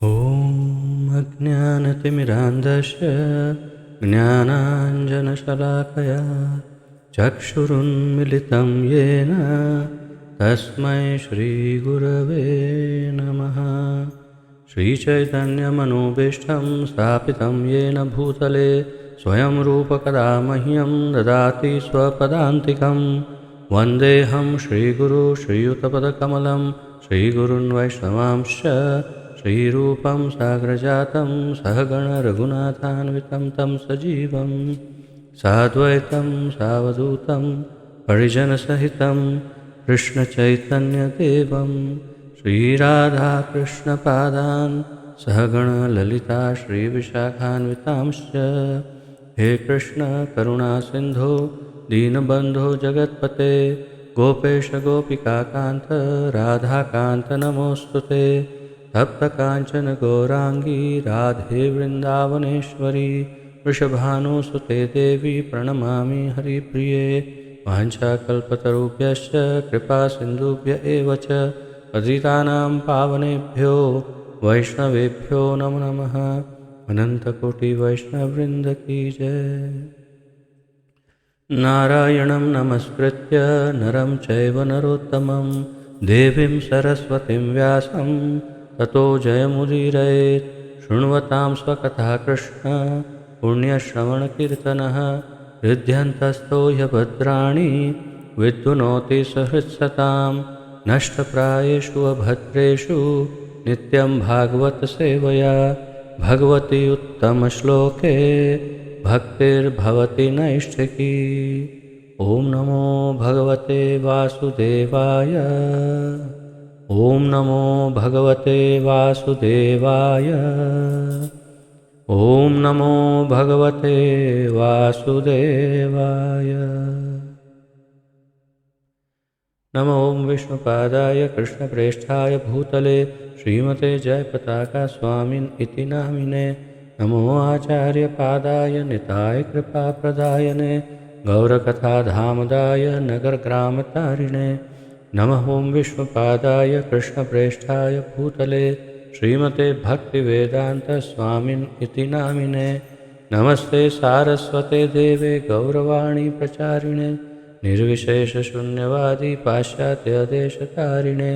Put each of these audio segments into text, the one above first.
ॐ अज्ञानतिमिरान्धस्य ज्ञानाञ्जनशलाकया चक्षुरुन्मिलितं येन तस्मै श्रीगुरवे नमः। श्रीचैतन्यमनोभीष्टं स्थापितं येन भूतले स्वयं रूपकदा मह्यं ददाति स्वपदान्तिकं। वन्देऽहं श्रीगुरु श्रीयुतपदकमलं श्रीगुरुन् वैष्णवांश्च श्रीरूपं साग्रजातं सहगण रघुनाथान्वितं तं सजीवं साद्वैतं सावधूतं परिजनसहितं कृष्णचैतन्यदेवं श्रीराधाकृष्णपादान् सहगण ललिता श्रीविशाखान्वितांश्च। हे कृष्ण करुणा सिन्धो दीनबन्धो जगत्पते गोपेश गोपिकान्त राधाकान्त नमोऽस्तुते। तप्तकाञ्चन गौरांगी राधे वृन्दावनेश्वरी वृषभानुसुते देवी प्रणमामि हरिप्रिये। वाञ्छाकल्पतरुभ्यश्च कृपासिन्धुभ्य एव च पतितानां पावनेभ्यो वैष्णवेभ्यो नमो नमः। अनन्तकोटिवैष्णववृन्द की जय। नारायणं नमस्कृत्य नरं चैव नरोत्तमं देवीं सरस्वतीं व्यासं ततो जयमुदीरयेत्। शृण्वतां स्वकथा कृष्ण पुण्यश्रवणकीर्तनः हृद्यन्तस्थो ह्यभद्राणि विद्युनोति सहृत्सतां। नष्टप्रायेषु अभद्रेषु नित्यं भागवतसेवया भगवति उत्तमश्लोके भक्तिर्भवति नैष्ठिकी। ॐ नमो भगवते वासुदेवाय। ॐ नमो भगवते वासुदेवाय। ॐ नमो भगवते वासुदेवाय। नमो विष्णुपादाय कृष्णप्रेष्ठाय भूतले श्रीमते जयपताका स्वामिन् इति नामिने। नमो आचार्यपादाय निताय कृपाप्रदायने गौरकथाधामदाय नगरग्रामतारिणे। नमः ॐ विष्णुपादाय कृष्णप्रेष्ठाय भूतले श्रीमते भक्तिवेदान्तस्वामिन् इति नामिने। नमस्ते सारस्वते देवे गौरवाणी प्रचारिणे निर्विशेषशून्यवादी पाश्चात्यदेशतारिणे।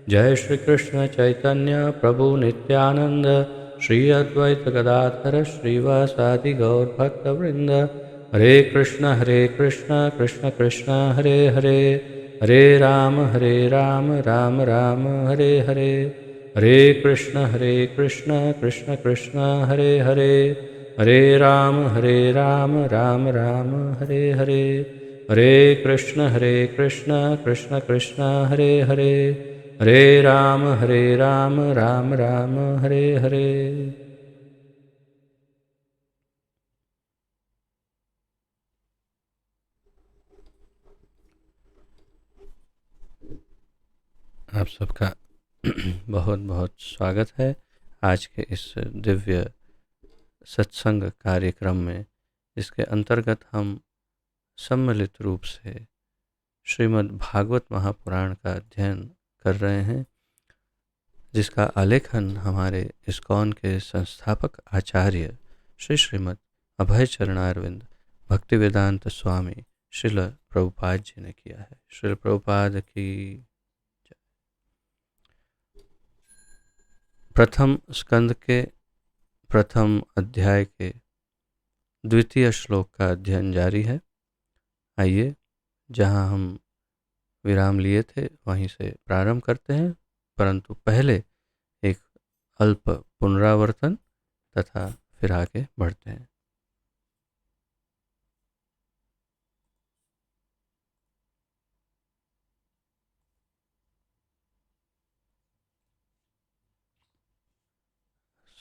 जय श्री कृष्ण चैतन्य प्रभु नित्यानंद श्री अद्वैत गदाधर श्रीवासादि गौरभक्तवृंद। हरे कृष्ण कृष्ण कृष्ण हरे हरे हरे राम राम राम हरे हरे। हरे कृष्ण कृष्ण कृष्ण हरे हरे हरे राम राम राम हरे हरे। हरे कृष्ण कृष्ण कृष्ण हरे हरे हरे राम राम राम हरे हरे। आप सबका बहुत बहुत स्वागत है आज के इस दिव्य सत्संग कार्यक्रम में, जिसके अंतर्गत हम सम्मिलित रूप से श्रीमद् भागवत महापुराण का अध्ययन कर रहे हैं, जिसका आलेखन हमारे इस्कॉन के संस्थापक आचार्य श्री श्रीमद् अभय चरणारविंद भक्तिवेदांत स्वामी श्रील प्रभुपाद जी ने किया है। श्रील प्रभुपाद की प्रथम स्कंद के प्रथम अध्याय के द्वितीय श्लोक का अध्ययन जारी है। आइए, जहाँ हम विराम लिए थे वहीं से प्रारंभ करते हैं, परंतु पहले एक अल्प पुनरावर्तन तथा फिर आगे बढ़ते हैं।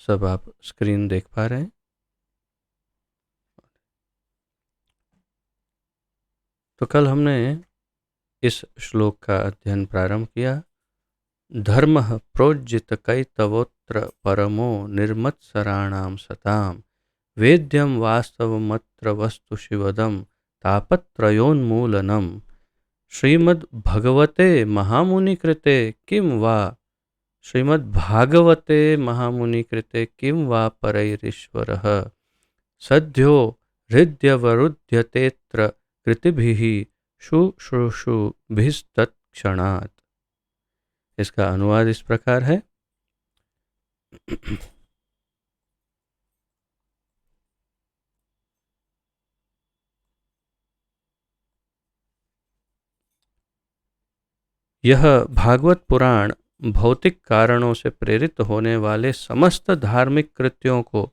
सब आप स्क्रीन देख पा रहे हैं। तो कल हमने इस श्लोक का अध्ययन प्रारंभ किया। धर्मः प्रोज्जित कैतवोत्र परमो निर्मत्सराणां सतां वेद्यं वास्तवमत्र वस्तु शिवदं तापत्रयोन्मूलनम्। श्रीमद् भगवते महामुनिकृते किं वा श्रीमद्भागवते महामुनि कृते किं वा परैरीश्वरः सद्यो हृद्यवरुध्यतेऽत्र कृतिभिः शुश्रूषुभिस्तत्क्षणात्। इसका अनुवाद इस प्रकार है। यह भागवत पुराण भौतिक कारणों से प्रेरित होने वाले समस्त धार्मिक कृत्यों को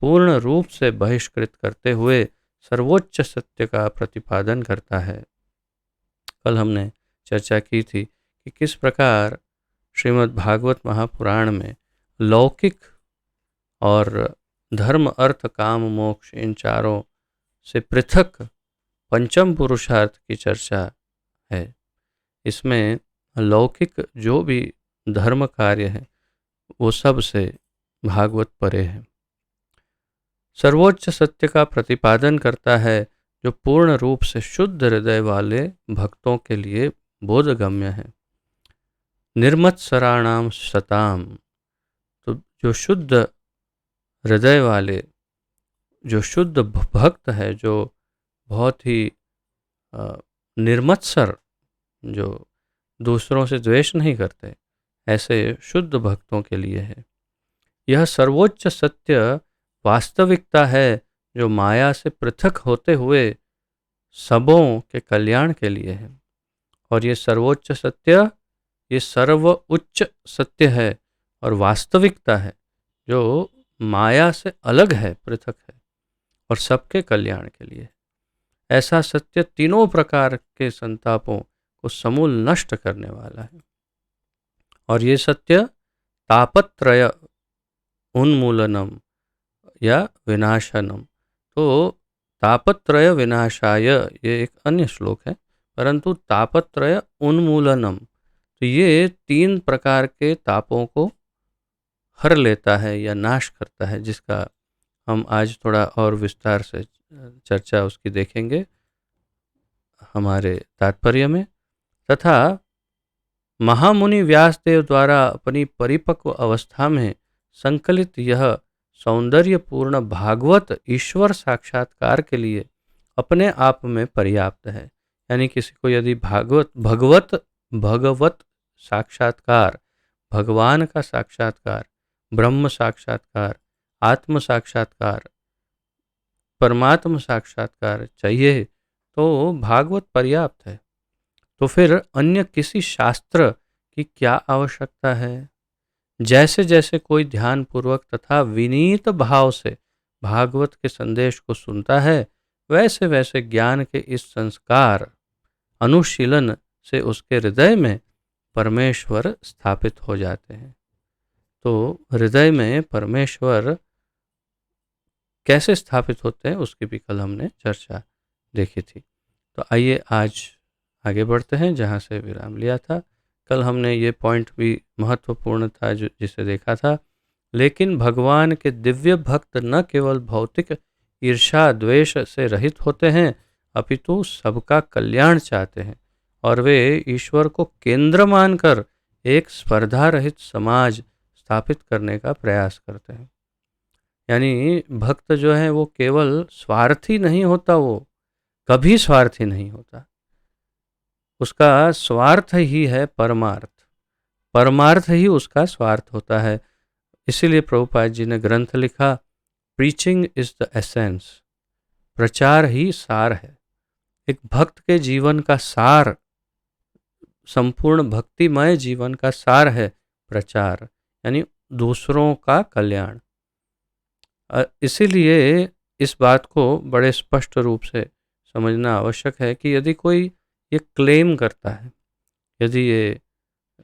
पूर्ण रूप से बहिष्कृत करते हुए सर्वोच्च सत्य का प्रतिपादन करता है। कल हमने चर्चा की थी कि किस प्रकार श्रीमद् भागवत महापुराण में लौकिक और धर्म अर्थ काम मोक्ष इन चारों से पृथक पंचम पुरुषार्थ की चर्चा है। इसमें लौकिक जो भी धर्म कार्य है वो सब से भागवत परे है। सर्वोच्च सत्य का प्रतिपादन करता है जो पूर्ण रूप से शुद्ध हृदय वाले भक्तों के लिए बोधगम्य है। निर्मत्सराणाम सताम, तो जो शुद्ध हृदय वाले, जो शुद्ध भक्त है, जो बहुत ही निर्मत्सर, जो दूसरों से द्वेष नहीं करते, ऐसे शुद्ध भक्तों के लिए है। यह सर्वोच्च सत्य वास्तविकता है जो माया से पृथक होते हुए सबों के कल्याण के लिए है। और ये सर्वोच्च सत्य, ये सर्व उच्च सत्य है और वास्तविकता है जो माया से अलग है, पृथक है और सबके कल्याण के लिए। ऐसा सत्य तीनों प्रकार के संतापों को समूल नष्ट करने वाला है। और ये सत्य तापत्रय उन्मूलनम या विनाशनम, तो तापत्रय विनाशाय ये एक अन्य श्लोक है, परंतु तापत्रय उन्मूलनम, तो ये तीन प्रकार के तापों को हर लेता है या नाश करता है, जिसका हम आज थोड़ा और विस्तार से चर्चा उसकी देखेंगे हमारे तात्पर्य में। तथा महामुनि व्यासदेव द्वारा अपनी परिपक्व अवस्था में संकलित यह सौंदर्यपूर्ण भागवत ईश्वर साक्षात्कार के लिए अपने आप में पर्याप्त है। यानी किसी को यदि भगवत साक्षात्कार, भगवान का साक्षात्कार, ब्रह्म साक्षात्कार, आत्म साक्षात्कार, परमात्म साक्षात्कार चाहिए तो भागवत पर्याप्त है। तो फिर अन्य किसी शास्त्र की क्या आवश्यकता है। जैसे जैसे कोई ध्यानपूर्वक तथा विनीत भाव से भागवत के संदेश को सुनता है, वैसे वैसे ज्ञान के इस संस्कार अनुशीलन से उसके हृदय में परमेश्वर स्थापित हो जाते हैं। तो हृदय में परमेश्वर कैसे स्थापित होते हैं उसकी भी कल हमने चर्चा देखी थी। तो आइए आज आगे बढ़ते हैं जहाँ से विराम लिया था। कल हमने ये पॉइंट भी महत्वपूर्ण था जिसे देखा था। लेकिन भगवान के दिव्य भक्त न केवल भौतिक ईर्ष्या द्वेष से रहित होते हैं, अपितु सबका कल्याण चाहते हैं और वे ईश्वर को केंद्र मानकर एक स्पर्धा रहित समाज स्थापित करने का प्रयास करते हैं। यानी भक्त जो है वो केवल स्वार्थी नहीं होता, वो कभी स्वार्थी नहीं होता। उसका स्वार्थ ही है परमार्थ, परमार्थ ही उसका स्वार्थ होता है। इसीलिए प्रभुपाद जी ने ग्रंथ लिखा, प्रीचिंग इज द एसेंस, प्रचार ही सार है। एक भक्त के जीवन का सार, संपूर्ण भक्तिमय जीवन का सार है प्रचार, यानी दूसरों का कल्याण। इसीलिए इस बात को बड़े स्पष्ट रूप से समझना आवश्यक है कि यदि कोई ये क्लेम करता है, यदि ये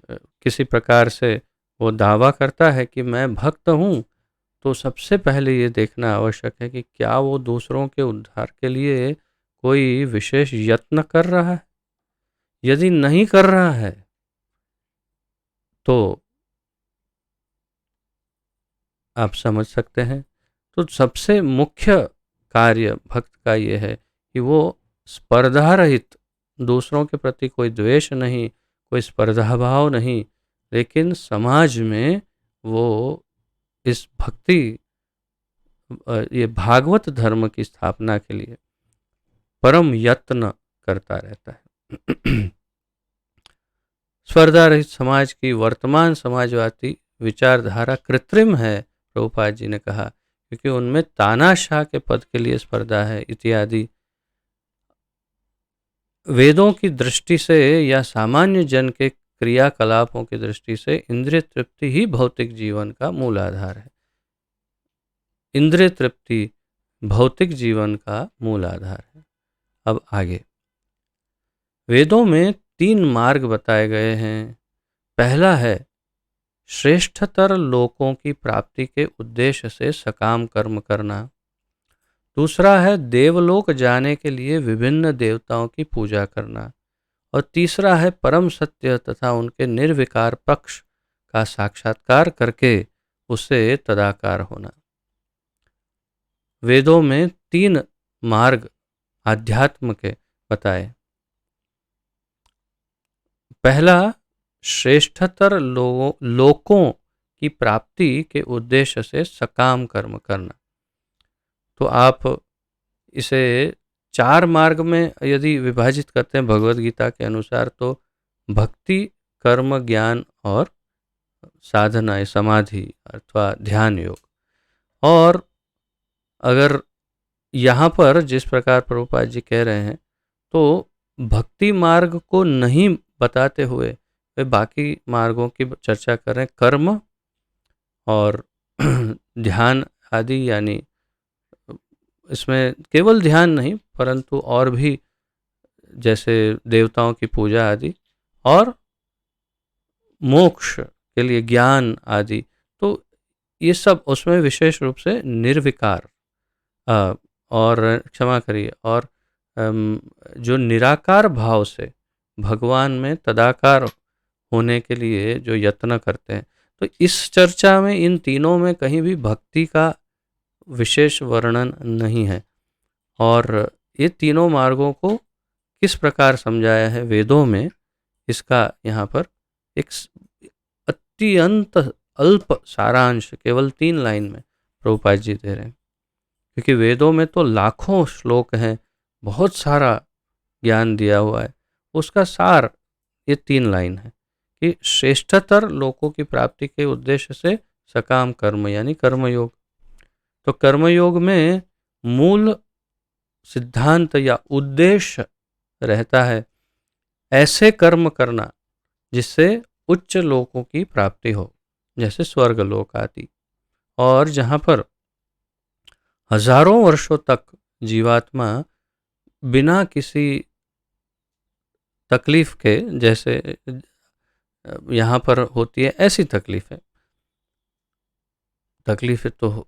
किसी प्रकार से वो दावा करता है कि मैं भक्त हूँ, तो सबसे पहले ये देखना आवश्यक है कि क्या वो दूसरों के उद्धार के लिए कोई विशेष यत्न कर रहा है। यदि नहीं कर रहा है तो आप समझ सकते हैं। तो सबसे मुख्य कार्य भक्त का ये है कि वो स्पर्धा रहित, दूसरों के प्रति कोई द्वेष नहीं, कोई स्पर्धा भाव नहीं, लेकिन समाज में वो इस भक्ति ये भागवत धर्म की स्थापना के लिए परम यत्न करता रहता है। स्पर्धा रहित समाज की वर्तमान समाजवादी विचारधारा कृत्रिम है, प्रभुपाद जी ने कहा, क्योंकि उनमें तानाशाह के पद के लिए स्पर्धा है इत्यादि। वेदों की दृष्टि से या सामान्य जन के क्रियाकलापों की दृष्टि से इंद्रिय तृप्ति ही भौतिक जीवन का मूल आधार है। इंद्रिय तृप्ति भौतिक जीवन का मूल आधार है। अब आगे वेदों में 3 मार्ग बताए गए हैं। पहला है श्रेष्ठतर लोकों की प्राप्ति के उद्देश्य से सकाम कर्म करना। दूसरा है देवलोक जाने के लिए विभिन्न देवताओं की पूजा करना। और तीसरा है परम सत्य तथा उनके निर्विकार पक्ष का साक्षात्कार करके उससे तदाकार होना। वेदों में 3 मार्ग आध्यात्म के बताए। पहला श्रेष्ठतर लोकों की प्राप्ति के उद्देश्य से सकाम कर्म करना। तो आप इसे 4 मार्ग में यदि विभाजित करते हैं भगवत गीता के अनुसार, तो भक्ति, कर्म, ज्ञान और साधना समाधि अथवा ध्यान योग। और अगर यहाँ पर जिस प्रकार प्रभुपाद जी कह रहे हैं, तो भक्ति मार्ग को नहीं बताते हुए वे बाकी मार्गों की चर्चा कर रहे हैं। कर्म और ध्यान आदि, यानी इसमें केवल ध्यान नहीं परंतु और भी जैसे देवताओं की पूजा आदि, और मोक्ष के लिए ज्ञान आदि। तो ये सब उसमें विशेष रूप से निर्विकार और क्षमा करिए, और जो निराकार भाव से भगवान में तदाकार होने के लिए जो यत्न करते हैं। तो इस चर्चा में इन तीनों में कहीं भी भक्ति का विशेष वर्णन नहीं है। और ये तीनों मार्गों को किस प्रकार समझाया है वेदों में, इसका यहाँ पर एक अत्यंत अल्प सारांश केवल 3 लाइन में प्रभुपाद जी दे रहे हैं। क्योंकि वेदों में तो लाखों श्लोक हैं, बहुत सारा ज्ञान दिया हुआ है। उसका सार ये 3 लाइन है कि श्रेष्ठतर लोकों की प्राप्ति के उद्देश्य से सकाम कर्म यानी कर्मयोग। तो कर्मयोग में मूल सिद्धांत या उद्देश्य रहता है ऐसे कर्म करना जिससे उच्च लोकों की प्राप्ति हो, जैसे स्वर्ग लोक आदि, और जहाँ पर हजारों वर्षों तक जीवात्मा बिना किसी तकलीफ के, जैसे यहाँ पर होती है ऐसी तकलीफें तो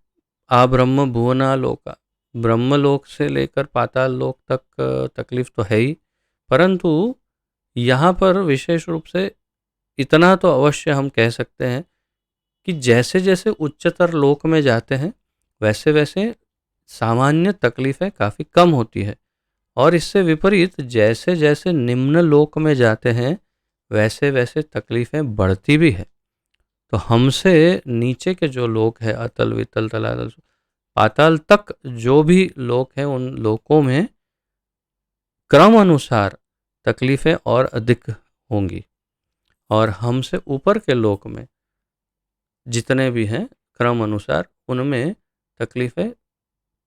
आ ब्रह्म भुवना लोका, ब्रह्मलोक से लेकर पाताल लोक तक तकलीफ तो है ही, परंतु यहाँ पर विशेष रूप से इतना तो अवश्य हम कह सकते हैं कि जैसे जैसे उच्चतर लोक में जाते हैं वैसे वैसे सामान्य तकलीफें काफ़ी कम होती है, और इससे विपरीत जैसे जैसे निम्न लोक में जाते हैं वैसे वैसे तकलीफें बढ़ती भी है। तो हमसे नीचे के जो लोक है, अतल वितल तलातल पाताल तक जो भी लोक हैं, उन लोकों में क्रम अनुसार तकलीफें और अधिक होंगी, और हमसे ऊपर के लोक में जितने भी हैं क्रम अनुसार उनमें तकलीफें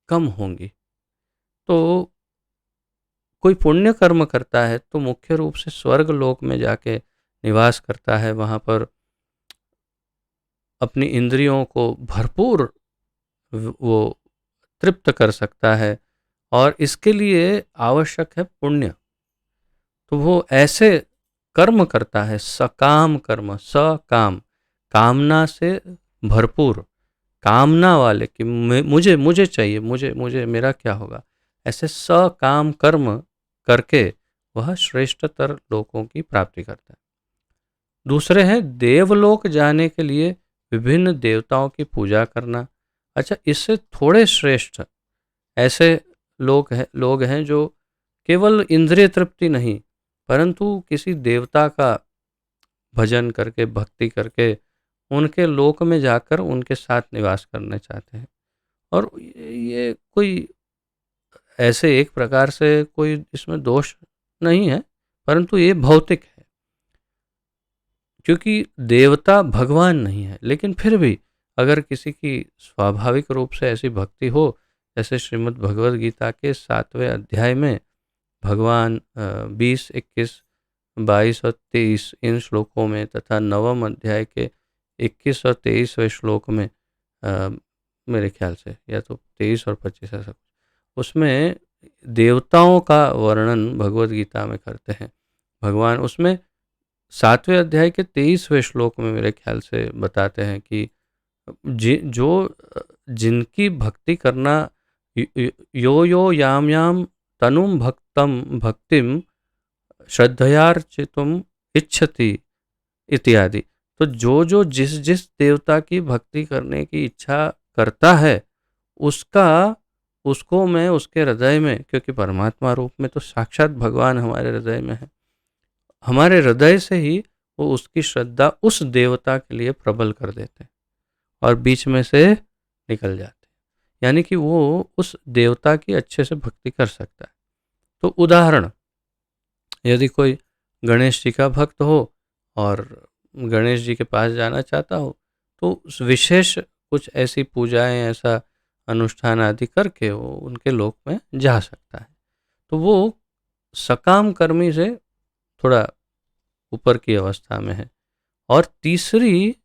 कम होंगी। तो कोई पुण्य कर्म करता है तो मुख्य रूप से स्वर्ग लोक में जाके निवास करता है, वहाँ पर अपनी इंद्रियों को भरपूर वो तृप्त कर सकता है, और इसके लिए आवश्यक है पुण्य। तो वो ऐसे कर्म करता है, सकाम कर्म, सकाम कामना से भरपूर, कामना वाले कि मुझे मुझे चाहिए, मुझे मुझे मेरा क्या होगा, ऐसे सकाम कर्म करके वह श्रेष्ठतर लोकों की प्राप्ति करता है। दूसरे हैं देवलोक जाने के लिए विभिन्न देवताओं की पूजा करना। अच्छा, इससे थोड़े श्रेष्ठ ऐसे लोग हैं जो केवल इंद्रिय तृप्ति नहीं परंतु किसी देवता का भजन करके, भक्ति करके उनके लोक में जाकर उनके साथ निवास करना चाहते हैं। और ये कोई ऐसे एक प्रकार से कोई इसमें दोष नहीं है, परंतु ये भौतिक है, क्योंकि देवता भगवान नहीं है। लेकिन फिर भी अगर किसी की स्वाभाविक रूप से ऐसी भक्ति हो, जैसे श्रीमद् भगवद गीता के 7वें अध्याय में भगवान 20, 21, 22 और 23 इन श्लोकों में, तथा 9वें अध्याय के 21 और 23वें श्लोक में, मेरे ख्याल से या तो 23 और 25 ऐसा कुछ, उसमें देवताओं का वर्णन भगवद गीता में करते हैं भगवान। उसमें 7वें अध्याय के 23वें श्लोक में मेरे ख्याल से बताते हैं कि जो जिनकी भक्ति करना, यो यो याम याम तनुम भक्तम भक्तिम श्रद्धयार्चितुम इच्छति इत्यादि। तो जो जो जिस जिस देवता की भक्ति करने की इच्छा करता है, उसको मैं उसके हृदय में, क्योंकि परमात्मा रूप में तो साक्षात भगवान हमारे हृदय में है, हमारे हृदय से ही वो उसकी श्रद्धा उस देवता के लिए प्रबल कर देते हैं और बीच में से निकल जाते हैं, यानी कि वो उस देवता की अच्छे से भक्ति कर सकता है। तो उदाहरण, यदि कोई गणेश जी का भक्त हो और गणेश जी के पास जाना चाहता हो, तो विशेष कुछ ऐसी पूजाएं, ऐसा अनुष्ठान आदि करके वो उनके लोक में जा सकता है। तो वो सकाम कर्मी से थोड़ा ऊपर की अवस्था में है। और तीसरी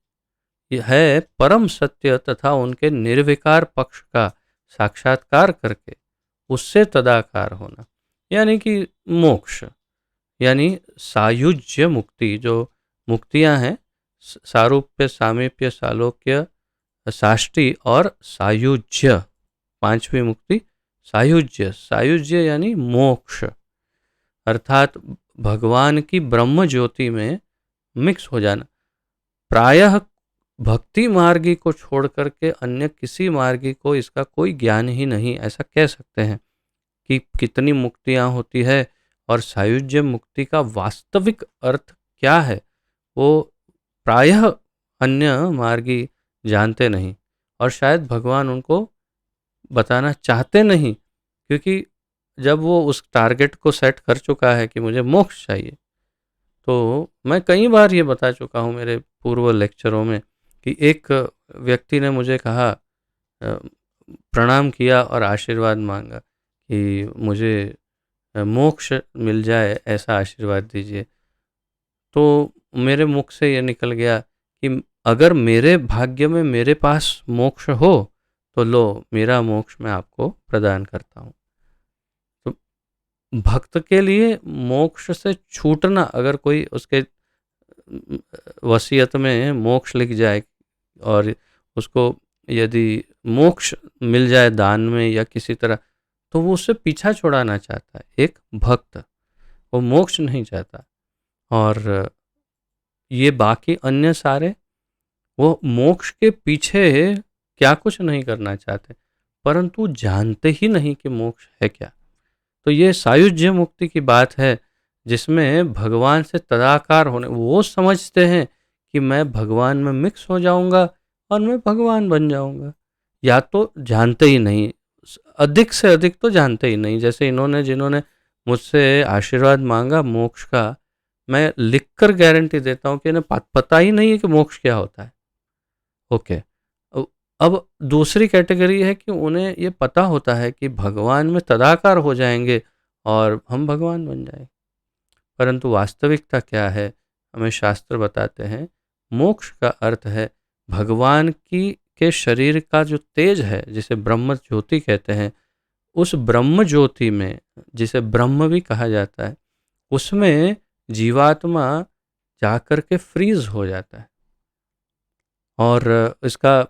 है परम सत्य तथा उनके निर्विकार पक्ष का साक्षात्कार करके उससे तदाकार होना, यानी कि मोक्ष, यानी सायुज्य मुक्ति। जो मुक्तियां हैं, सारूप्य, सामीप्य, सालोक्य, साष्टी और सायुज्य, पांचवी मुक्ति सायुज्य। सायुज्य यानी मोक्ष, अर्थात भगवान की ब्रह्म ज्योति में मिक्स हो जाना। प्रायः भक्ति मार्गी को छोड़ करके अन्य किसी मार्गी को इसका कोई ज्ञान ही नहीं, ऐसा कह सकते हैं कि कितनी मुक्तियां होती है और सायुज्य मुक्ति का वास्तविक अर्थ क्या है, वो प्रायः अन्य मार्गी जानते नहीं और शायद भगवान उनको बताना चाहते नहीं, क्योंकि जब वो उस टारगेट को सेट कर चुका है कि मुझे मोक्ष चाहिए। तो मैं कई बार ये बता चुका हूँ मेरे पूर्व लेक्चरों में कि एक व्यक्ति ने मुझे कहा, प्रणाम किया और आशीर्वाद मांगा कि मुझे मोक्ष मिल जाए, ऐसा आशीर्वाद दीजिए। तो मेरे मुख से ये निकल गया कि अगर मेरे भाग्य में मेरे पास मोक्ष हो तो लो, मेरा मोक्ष मैं आपको प्रदान करता हूँ। तो भक्त के लिए मोक्ष से छूटना, अगर कोई उसके वसीयत में मोक्ष लिख जाए और उसको यदि मोक्ष मिल जाए दान में या किसी तरह, तो वो उससे पीछा छुड़ाना चाहता है। एक भक्त वो मोक्ष नहीं चाहता, और ये बाकी अन्य सारे वो मोक्ष के पीछे क्या कुछ नहीं करना चाहते, परंतु जानते ही नहीं कि मोक्ष है क्या। तो ये सायुज्य मुक्ति की बात है, जिसमें भगवान से तदाकार होने, वो समझते हैं कि मैं भगवान में मिक्स हो जाऊंगा और मैं भगवान बन जाऊंगा। या तो जानते ही नहीं, अधिक से अधिक तो जानते ही नहीं। जैसे जिन्होंने मुझसे आशीर्वाद मांगा मोक्ष का, मैं लिखकर गारंटी देता हूँ कि इन्हें पता ही नहीं है कि मोक्ष क्या होता है। ओके, अब दूसरी कैटेगरी है कि उन्हें ये पता होता है कि भगवान में तदाकार हो जाएंगे और हम भगवान बन जाएंगे, परंतु वास्तविकता क्या है हमें शास्त्र बताते हैं। मोक्ष का अर्थ है भगवान की के शरीर का जो तेज है, जिसे ब्रह्म ज्योति कहते हैं, उस ब्रह्म ज्योति में, जिसे ब्रह्म भी कहा जाता है, उसमें जीवात्मा जाकर के फ्रीज हो जाता है। और इसका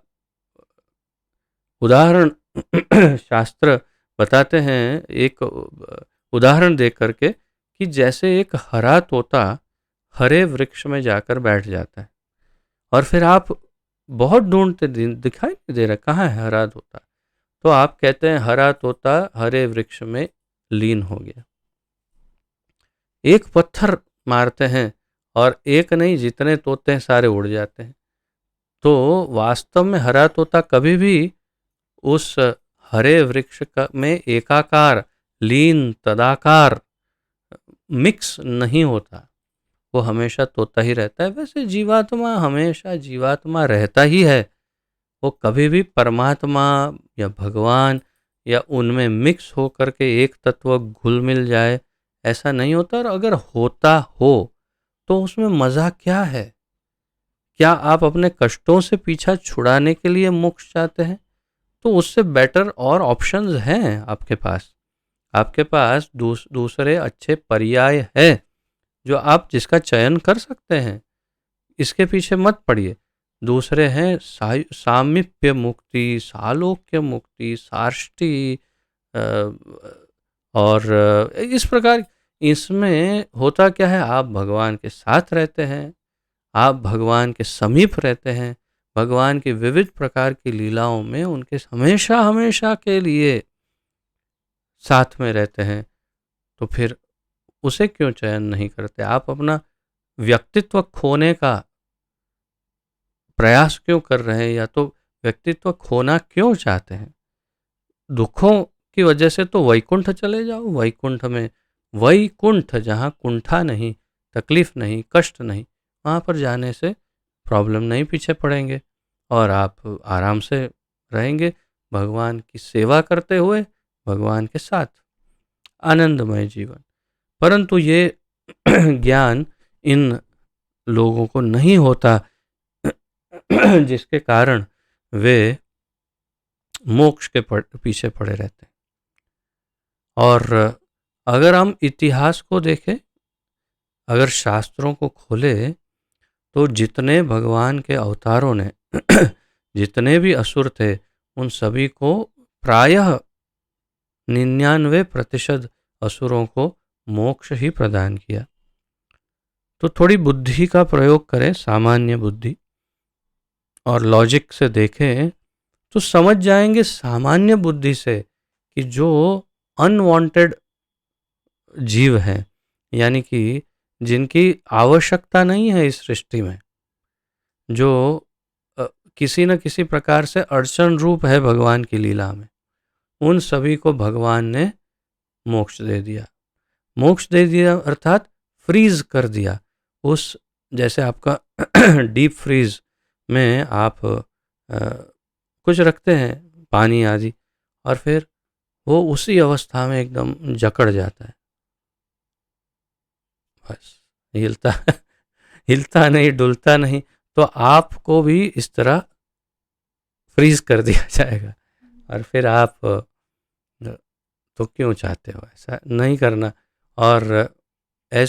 उदाहरण शास्त्र बताते हैं, एक उदाहरण दे करके, कि जैसे एक हरा तोता हरे वृक्ष में जाकर बैठ जाता है और फिर आप बहुत ढूंढते, दिखाई नहीं दे रहा कहाँ है हरा तोता, तो आप कहते हैं हरा तोता हरे वृक्ष में लीन हो गया। एक पत्थर मारते हैं और एक नहीं, जितने तोते हैं सारे उड़ जाते हैं। तो वास्तव में हरा तोता कभी भी उस हरे वृक्ष में एकाकार, लीन, तदाकार, मिक्स नहीं होता। वो हमेशा तोता ही रहता है। वैसे जीवात्मा हमेशा जीवात्मा रहता ही है। वो कभी भी परमात्मा या भगवान या उनमें मिक्स हो करके एक तत्व घुल मिल जाए, ऐसा नहीं होता। और अगर होता हो तो उसमें मज़ा क्या है? क्या आप अपने कष्टों से पीछा छुड़ाने के लिए मोक्ष चाहते हैं? तो उससे बेटर और ऑप्शंस हैं आपके पास। आपके पास दूसरे अच्छे पर्याय है जो आप जिसका चयन कर सकते हैं। इसके पीछे मत पड़िए। दूसरे हैं सामीप्य मुक्ति, सालोक्य मुक्ति, सार्ष्टि, अ, और इस प्रकार। इसमें होता क्या है, आप भगवान के साथ रहते हैं, आप भगवान के समीप रहते हैं, भगवान की विविध प्रकार की लीलाओं में उनके हमेशा हमेशा के लिए साथ में रहते हैं। तो फिर उसे क्यों चयन नहीं करते? आप अपना व्यक्तित्व खोने का प्रयास क्यों कर रहे हैं, या तो व्यक्तित्व खोना क्यों चाहते हैं? दुखों की वजह से तो वैकुंठ चले जाओ। वैकुंठ में, वैकुंठ जहाँ कुंठा नहीं, तकलीफ नहीं, कष्ट नहीं, वहाँ पर जाने से प्रॉब्लम नहीं पीछे पड़ेंगे और आप आराम से रहेंगे भगवान की सेवा करते हुए, भगवान के साथ आनंदमय जीवन। परंतु ये ज्ञान इन लोगों को नहीं होता जिसके कारण वे मोक्ष के पीछे पड़े रहते हैं। और अगर हम इतिहास को देखें, अगर शास्त्रों को खोले, तो जितने भगवान के अवतारों ने जितने भी असुर थे, उन सभी को प्रायः 99% असुरों को मोक्ष ही प्रदान किया। तो थोड़ी बुद्धि का प्रयोग करें, सामान्य बुद्धि, और लॉजिक से देखें तो समझ जाएंगे सामान्य बुद्धि से कि जो अनवांटेड जीव हैं, यानी कि जिनकी आवश्यकता नहीं है इस सृष्टि में, जो किसी न किसी प्रकार से अड़चन रूप है भगवान की लीला में, उन सभी को भगवान ने मोक्ष दे दिया। मोक्ष दे दिया अर्थात फ्रीज कर दिया। उस जैसे आपका डीप फ्रीज में आप कुछ रखते हैं, पानी आदि, और फिर वो उसी अवस्था में एकदम जकड़ जाता है, बस हिलता हिलता नहीं, डुलता नहीं। तो आपको भी इस तरह फ्रीज कर दिया जाएगा। और फिर आप तो क्यों चाहते हो ऐसा नहीं करना? और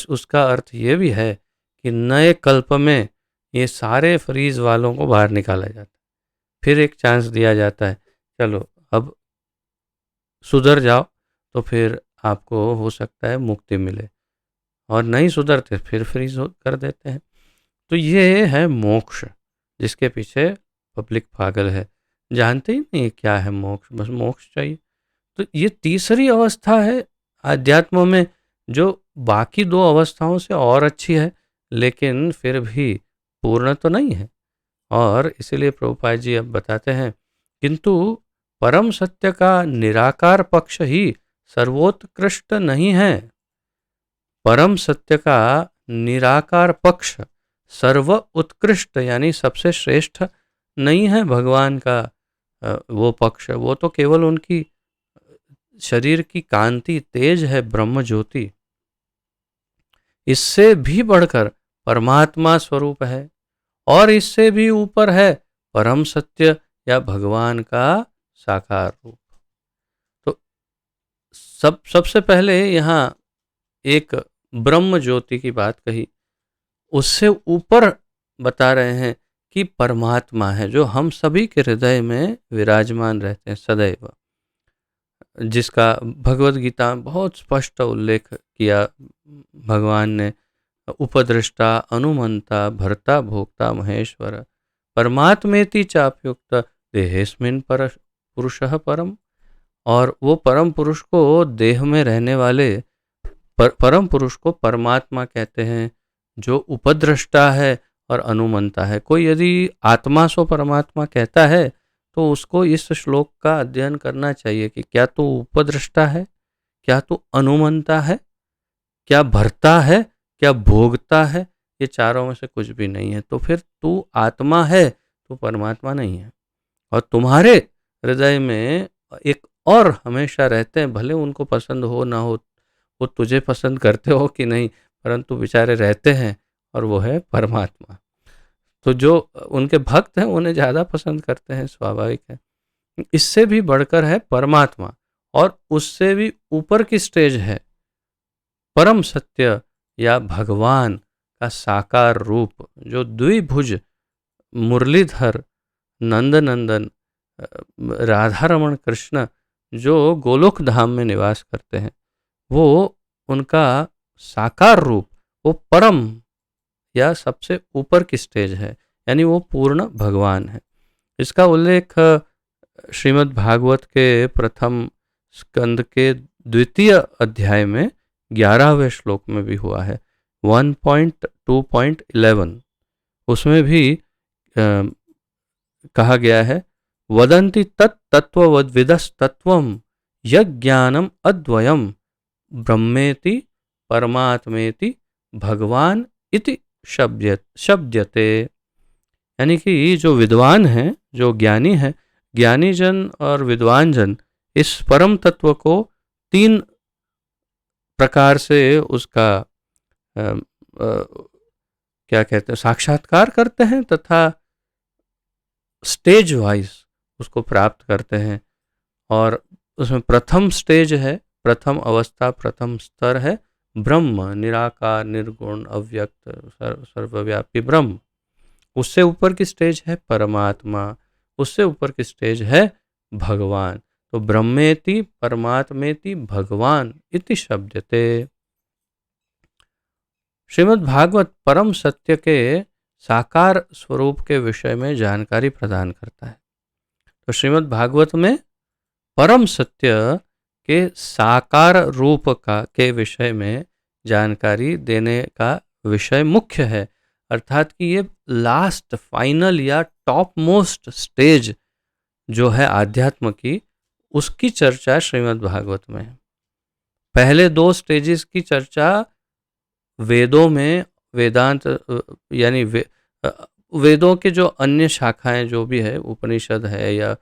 उसका अर्थ ये भी है कि नए कल्प में ये सारे फ्रीज वालों को बाहर निकाला जाता है, फिर एक चांस दिया जाता है, चलो अब सुधर जाओ, तो फिर आपको हो सकता है मुक्ति मिले। और नहीं सुधरते फिर फ्रीज कर देते हैं। तो ये है मोक्ष, जिसके पीछे पब्लिक पागल है, जानते ही नहीं क्या है मोक्ष, बस मोक्ष चाहिए। तो ये तीसरी अवस्था है आध्यात्म में, जो बाकी दो अवस्थाओं से और अच्छी है, लेकिन फिर भी पूर्ण तो नहीं है। और इसीलिए प्रभुपाद जी अब बताते हैं, किंतु परम सत्य का निराकार पक्ष ही सर्वोत्कृष्ट नहीं है। परम सत्य का निराकार पक्ष सर्व उत्कृष्ट यानी सबसे श्रेष्ठ नहीं है। भगवान का वो पक्ष, वो तो केवल उनकी शरीर की कांति, तेज है, ब्रह्म ज्योति। इससे भी बढ़कर परमात्मा स्वरूप है, और इससे भी ऊपर है परम सत्य या भगवान का साकार रूप। तो सबसे पहले यहाँ एक ब्रह्म ज्योति की बात कही, उससे ऊपर बता रहे हैं कि परमात्मा है जो हम सभी के हृदय में विराजमान रहते हैं सदैव, जिसका भगवद गीता में बहुत स्पष्ट उल्लेख किया भगवान ने। उपद्रष्टा, अनुमंता, भर्ता, भोक्ता, महेश्वर, परमात्मेति चाप्युक्त देहेस्मिन् पुरुषः परम। और वो परम पुरुष को, देह में रहने वाले परम पुरुष को परमात्मा कहते हैं। जो उपद्रष्टा है और अनुमंता है। कोई यदि आत्मा सो परमात्मा कहता है तो उसको इस श्लोक का अध्ययन करना चाहिए कि क्या तू उपद्रष्टा है, क्या तू अनुमंता है, क्या भरता है, क्या भोगता है। ये चारों में से कुछ भी नहीं है, तो फिर तू आत्मा है, तू परमात्मा नहीं है। और तुम्हारे हृदय में एक और हमेशा रहते हैं, भले उनको पसंद हो ना हो, वो तुझे पसंद करते हो कि नहीं, परंतु बेचारे रहते हैं, और वो है परमात्मा। तो जो उनके भक्त हैं उन्हें ज़्यादा पसंद करते हैं, स्वाभाविक है। इससे भी बढ़कर है परमात्मा, और उससे भी ऊपर की स्टेज है परम सत्य या भगवान का साकार रूप, जो द्विभुज मुरलीधर नंद नंदन राधा रमण कृष्ण जो गोलोक धाम में निवास करते हैं, वो उनका साकार रूप, वो परम या सबसे ऊपर की स्टेज है, यानी वो पूर्ण भगवान है। इसका उल्लेख श्रीमद् भागवत के प्रथम स्कंद के द्वितीय अध्याय में 11वें श्लोक में भी हुआ है, 1.2.11। उसमें भी कहा गया है, वदन्ति तत्तत्त्वविदस्तत्त्वं यज्ञानम अद्वयम ब्रह्मेति परमात्मेति भगवान इति शब्द्यते। यानी कि जो विद्वान हैं, जो ज्ञानी हैं, ज्ञानी जन और विद्वान जन इस परम तत्व को तीन प्रकार से उसका क्या कहते हैं, साक्षात्कार करते हैं तथा स्टेज वाइज उसको प्राप्त करते हैं। और उसमें प्रथम स्टेज है, प्रथम अवस्था, प्रथम स्तर है ब्रह्म, निराकार निर्गुण अव्यक्त सर्वव्यापी ब्रह्म। उससे ऊपर की स्टेज है परमात्मा, उससे ऊपर की स्टेज है भगवान। तो ब्रह्मेति परमात्मेति भगवान इति शब्दते। श्रीमद् भागवत परम सत्य के साकार स्वरूप के विषय में जानकारी प्रदान करता है। तो श्रीमद् भागवत में परम सत्य के साकार रूप का के विषय में जानकारी देने का विषय मुख्य है, अर्थात कि ये लास्ट फाइनल या टॉप मोस्ट स्टेज जो है आध्यात्म की, उसकी चर्चा श्रीमद् भागवत में है। पहले दो स्टेजेस की चर्चा वेदों में, वेदांत यानी वेदों के जो अन्य शाखाएं जो भी है, उपनिषद है या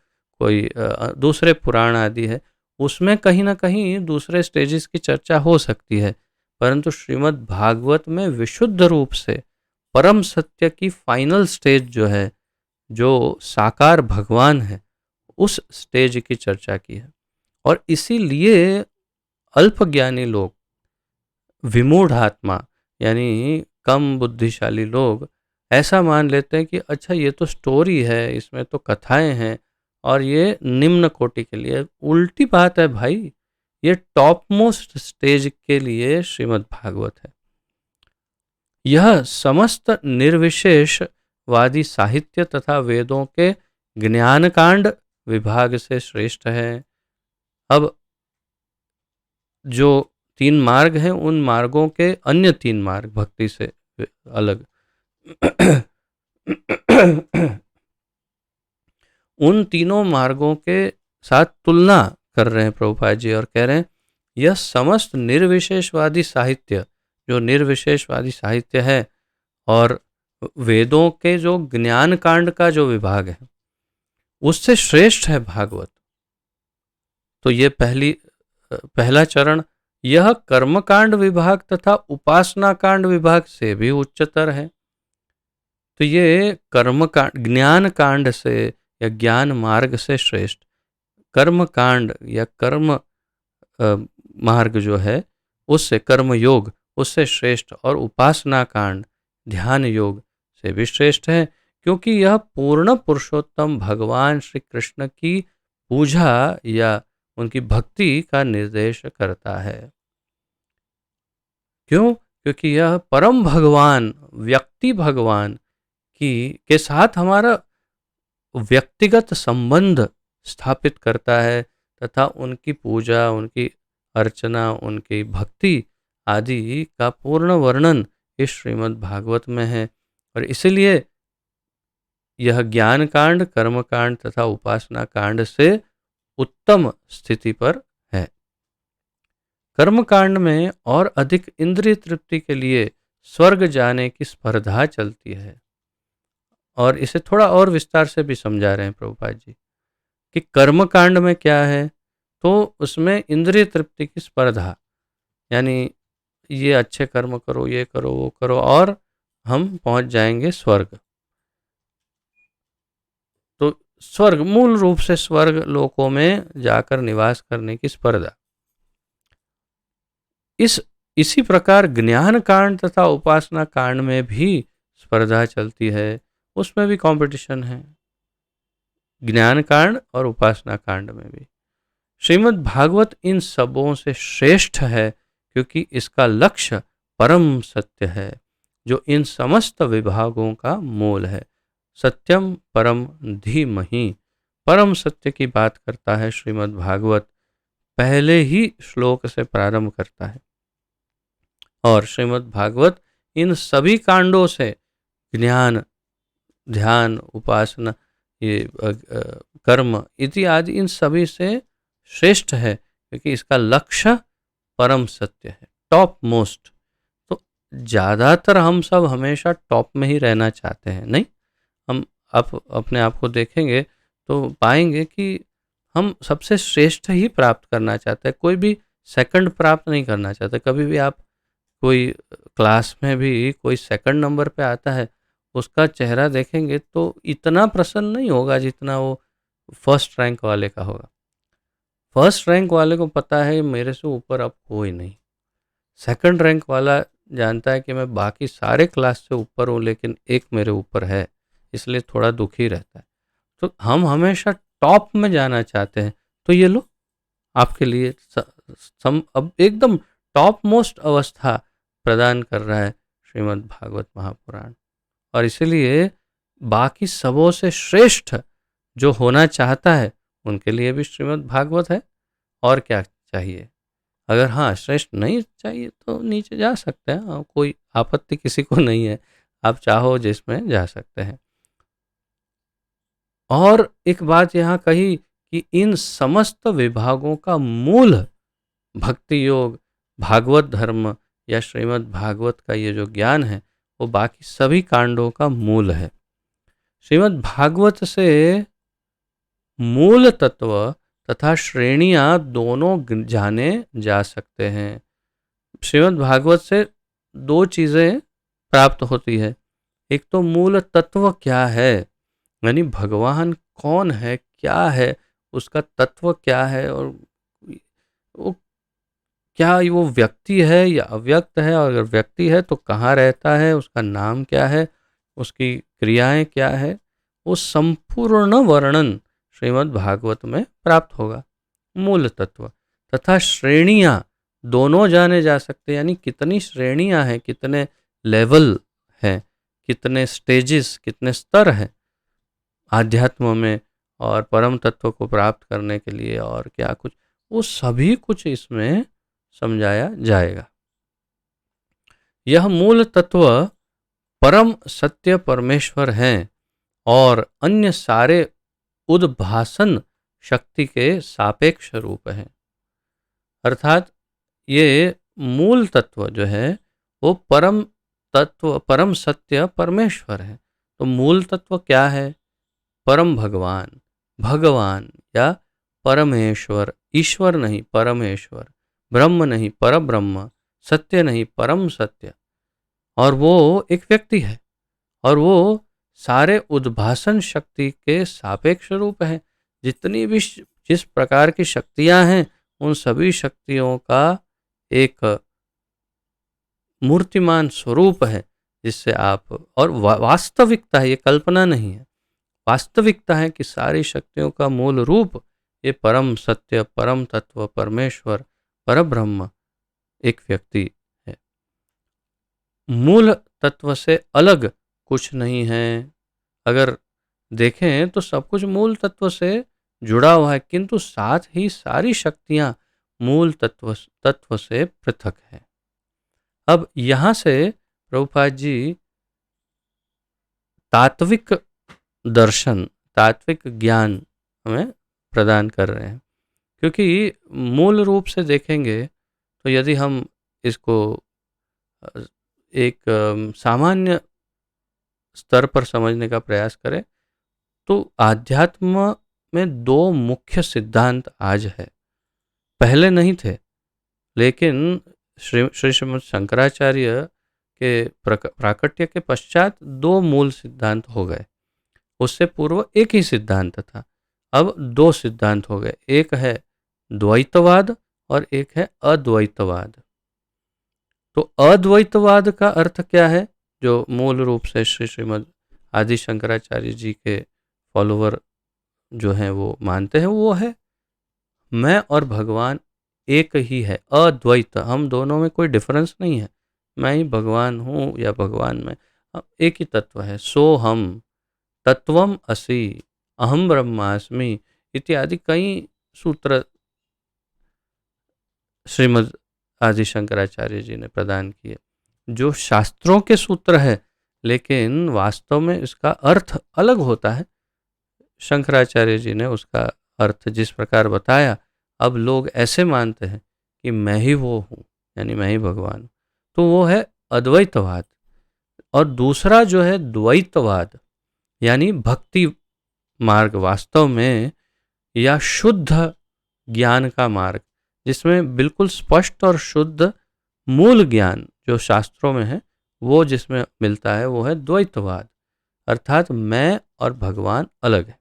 कोई दूसरे पुराण आदि है, उसमें कहीं ना कहीं दूसरे स्टेजेस की चर्चा हो सकती है, परंतु श्रीमद् भागवत में विशुद्ध रूप से परम सत्य की फाइनल स्टेज जो है, जो साकार भगवान है, उस स्टेज की चर्चा की है। और इसीलिए अल्पज्ञानी लोग, विमूढ़ आत्मा यानी कम बुद्धिशाली लोग ऐसा मान लेते हैं कि अच्छा ये तो स्टोरी है, इसमें तो कथाएं हैं और ये निम्न कोटि के लिए। उल्टी बात है भाई, ये टॉप मोस्ट स्टेज के लिए श्रीमद् भागवत है। यह समस्त निर्विशेषवादी साहित्य तथा वेदों के ज्ञानकांड विभाग से श्रेष्ठ है। अब जो तीन मार्ग हैं, उन मार्गों के अन्य तीन मार्ग भक्ति से अलग उन तीनों मार्गों के साथ तुलना कर रहे हैं प्रभुपाद जी और कह रहे हैं यह समस्त निर्विशेषवादी साहित्य, जो निर्विशेषवादी साहित्य है और वेदों के जो ज्ञान कांड का जो विभाग है, उससे श्रेष्ठ है भागवत। तो ये पहला चरण, यह कर्मकांड विभाग तथा उपासना कांड विभाग से भी उच्चतर है। तो ये कर्म कांड, ज्ञान कांड से या ज्ञान मार्ग से श्रेष्ठ, कर्म कांड या कर्म मार्ग जो है उससे, कर्म योग उससे श्रेष्ठ, और उपासना कांड ध्यान योग से भी श्रेष्ठ है, क्योंकि यह पूर्ण पुरुषोत्तम भगवान श्री कृष्ण की पूजा या उनकी भक्ति का निर्देश करता है। क्यों? क्योंकि यह परम भगवान, व्यक्ति भगवान के साथ हमारा व्यक्तिगत संबंध स्थापित करता है तथा उनकी पूजा, उनकी अर्चना, उनकी भक्ति आदि का पूर्ण वर्णन इस श्रीमद् भागवत में है। और इसीलिए यह ज्ञान कांड, कर्म कांड तथा उपासना कांड से उत्तम स्थिति पर है। कर्म कांड में और अधिक इंद्रिय तृप्ति के लिए स्वर्ग जाने की स्पर्धा चलती है। और इसे थोड़ा और विस्तार से भी समझा रहे हैं प्रभुपाद जी कि कर्म कांड में क्या है, तो उसमें इंद्रिय तृप्ति की स्पर्धा, यानी ये अच्छे कर्म करो, ये करो, वो करो, और हम पहुंच जाएंगे स्वर्ग। तो स्वर्ग, मूल रूप से स्वर्ग लोकों में जाकर निवास करने की स्पर्धा। इसी प्रकार ज्ञान कांड तथा उपासना कांड में भी स्पर्धा चलती है, उसमें भी कंपटीशन है, ज्ञान कांड और उपासना कांड में भी। श्रीमद् भागवत इन सबों से श्रेष्ठ है क्योंकि इसका लक्ष्य परम सत्य है, जो इन समस्त विभागों का मूल है। सत्यम परम धीमहि, परम सत्य की बात करता है श्रीमद् भागवत, पहले ही श्लोक से प्रारंभ करता है। और श्रीमद् भागवत इन सभी कांडों से, ज्ञान, ध्यान, उपासना, ये कर्म इत्यादि, इन सभी से श्रेष्ठ है क्योंकि इसका लक्ष्य परम सत्य है, टॉप मोस्ट। तो ज़्यादातर हम सब हमेशा टॉप में ही रहना चाहते हैं, नहीं? हम अपने आप को देखेंगे तो पाएंगे कि हम सबसे श्रेष्ठ ही प्राप्त करना चाहते हैं, कोई भी सेकंड प्राप्त नहीं करना चाहते। कभी भी आप कोई क्लास में भी कोई सेकंड नंबर पे आता है, उसका चेहरा देखेंगे तो इतना प्रसन्न नहीं होगा जितना वो फर्स्ट रैंक वाले का होगा। फर्स्ट रैंक वाले को पता है मेरे से ऊपर अब कोई नहीं। सेकंड रैंक वाला जानता है कि मैं बाकी सारे क्लास से ऊपर हूँ, लेकिन एक मेरे ऊपर है, इसलिए थोड़ा दुखी रहता है। तो हम हमेशा टॉप में जाना चाहते हैं। तो ये लो आपके लिए अब एकदम टॉप मोस्ट अवस्था प्रदान कर रहा है श्रीमद् भागवत महापुराण। और इसीलिए बाकी सबों से श्रेष्ठ जो होना चाहता है उनके लिए भी श्रीमद् भागवत है। और क्या चाहिए? अगर हाँ श्रेष्ठ नहीं चाहिए तो नीचे जा सकते हैं, कोई आपत्ति किसी को नहीं है, आप चाहो जिसमें जा सकते हैं। और एक बात यहाँ कही कि इन समस्त विभागों का मूल भक्ति योग, भागवत धर्म या श्रीमद् भागवत का ये जो ज्ञान है वो बाकी सभी कांडों का मूल है। श्रीमद् भागवत से मूल तत्व तथा श्रेणियां दोनों जाने जा सकते हैं। श्रीमद् भागवत से दो चीज़ें प्राप्त होती है। एक तो मूल तत्व क्या है, यानी भगवान कौन है, क्या है, उसका तत्व क्या है, और वो क्या वो व्यक्ति है या अव्यक्त है, और अगर व्यक्ति है तो कहाँ रहता है, उसका नाम क्या है, उसकी क्रियाएं क्या है, वो संपूर्ण वर्णन श्रीमद् भागवत में प्राप्त होगा। मूल तत्व तथा श्रेणियां दोनों जाने जा सकते हैं, यानी कितनी श्रेणियां हैं, कितने लेवल हैं, कितने स्टेजेस, कितने स्तर हैं आध्यात्म में और परम तत्व को प्राप्त करने के लिए, और क्या कुछ, वो सभी कुछ इसमें समझाया जाएगा। यह मूल तत्व परम सत्य परमेश्वर हैं और अन्य सारे उद्भासन शक्ति के सापेक्ष रूप है। अर्थात ये मूल तत्व जो है वो परम तत्व, परम सत्य परमेश्वर है। तो मूल तत्व क्या है? परम भगवान, भगवान या परमेश्वर, ईश्वर नहीं परमेश्वर, ब्रह्म नहीं परब्रह्म, सत्य नहीं परम सत्य। और वो एक व्यक्ति है और वो सारे उद्भासन शक्ति के सापेक्ष रूप है। जितनी भी जिस प्रकार की शक्तियां हैं उन सभी शक्तियों का एक मूर्तिमान स्वरूप है, जिससे आप, और वास्तविकता है, ये कल्पना नहीं है, वास्तविकता है कि सारी शक्तियों का मूल रूप ये परम सत्य, परम तत्व, परमेश्वर, परब्रह्म एक व्यक्ति है। मूल तत्व से अलग कुछ नहीं है। अगर देखें तो सब कुछ मूल तत्व से जुड़ा हुआ है, किंतु साथ ही सारी शक्तियां मूल तत्व से पृथक है। अब यहाँ से प्रभुपाद जी तात्विक दर्शन, तात्विक ज्ञान हमें प्रदान कर रहे हैं। क्योंकि मूल रूप से देखेंगे तो यदि हम इसको एक सामान्य स्तर पर समझने का प्रयास करें तो आध्यात्म में दो मुख्य सिद्धांत आज है, पहले नहीं थे, लेकिन श्री श्रीमद् शंकराचार्य के प्राकट्य के पश्चात दो मूल सिद्धांत हो गए। उससे पूर्व एक ही सिद्धांत था, अब दो सिद्धांत हो गए, एक है द्वैतवाद और एक है अद्वैतवाद। तो अद्वैतवाद का अर्थ क्या है, जो मूल रूप से श्रीमद् आदि शंकराचार्य जी के फॉलोवर जो हैं वो मानते हैं, वो है मैं और भगवान एक ही है, अद्वैत, हम दोनों में कोई डिफरेंस नहीं है, मैं ही भगवान हूँ या भगवान में, एक ही तत्व है। सो हम तत्वम असि अहम ब्रह्मास्मि इत्यादि कई सूत्र श्रीमद् आदि शंकराचार्य जी ने प्रदान किए, जो शास्त्रों के सूत्र है, लेकिन वास्तव में इसका अर्थ अलग होता है। शंकराचार्य जी ने उसका अर्थ जिस प्रकार बताया, अब लोग ऐसे मानते हैं कि मैं ही वो हूँ, यानी मैं ही भगवान हूँ, तो वो है अद्वैतवाद। और दूसरा जो है द्वैतवाद, यानी भक्ति मार्ग वास्तव में, या शुद्ध ज्ञान का मार्ग, जिसमें बिल्कुल स्पष्ट और शुद्ध मूल ज्ञान जो शास्त्रों में है वो जिसमें मिलता है, वो है द्वैतवाद, अर्थात मैं और भगवान अलग है।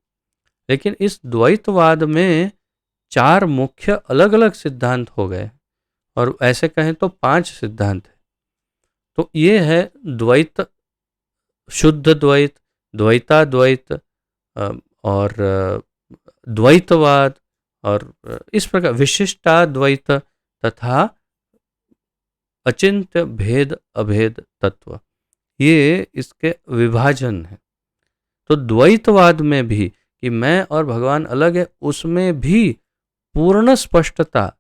लेकिन इस द्वैतवाद में चार मुख्य अलग अलग सिद्धांत हो गए, और ऐसे कहें तो 5 सिद्धांत है। तो ये है द्वैत, शुद्ध द्वैत, द्वैताद्वैत, और द्वैतवाद, और इस प्रकार विशिष्टाद्वैत तथा अचिंत्य भेद अभेद तत्व, ये इसके विभाजन है। तो द्वैतवाद में भी कि मैं और भगवान अलग है, उसमें भी पूर्ण स्पष्टता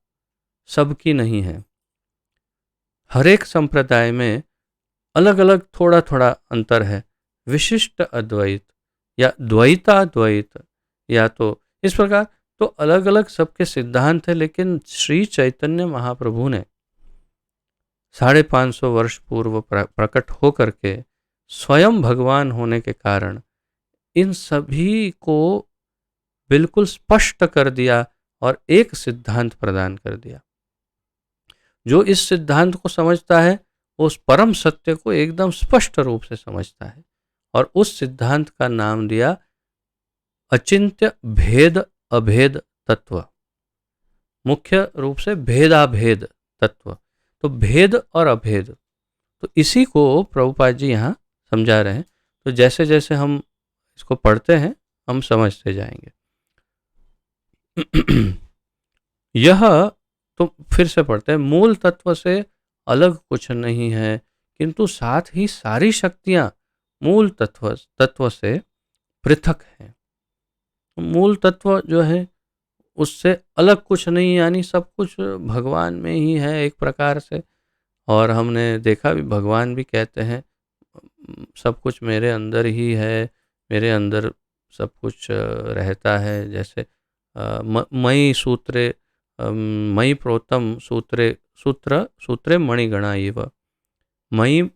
सबकी नहीं है। हर एक संप्रदाय में अलग अलग थोड़ा थोड़ा अंतर है। विशिष्ट अद्वैत या द्वैताद्वैत, या तो इस प्रकार, तो अलग अलग सबके सिद्धांत है। लेकिन श्री चैतन्य महाप्रभु ने 550 वर्ष पूर्व प्रकट होकर के स्वयं भगवान होने के कारण इन सभी को बिल्कुल स्पष्ट कर दिया और एक सिद्धांत प्रदान कर दिया। जो इस सिद्धांत को समझता है वो उस परम सत्य को एकदम स्पष्ट रूप से समझता है, और उस सिद्धांत का नाम दिया अचिंत्य भेद अभेद तत्व, मुख्य रूप से भेदाभेद तत्व। तो भेद और अभेद, तो इसी को प्रभुपाद जी यहाँ समझा रहे हैं। तो जैसे जैसे हम इसको पढ़ते हैं हम समझते जाएंगे। यह, तो फिर से पढ़ते हैं, मूल तत्व से अलग कुछ नहीं है, किंतु साथ ही सारी शक्तियां मूल तत्व से पृथक हैं। मूल तत्व जो है उससे अलग कुछ नहीं, यानी सब कुछ भगवान में ही है एक प्रकार से। और हमने देखा भी, भगवान भी कहते हैं सब कुछ मेरे अंदर ही है, मेरे अंदर सब कुछ रहता है। जैसे मयि सूत्रे मयि प्रोतम सूत्रे मणिगणा इव, मयि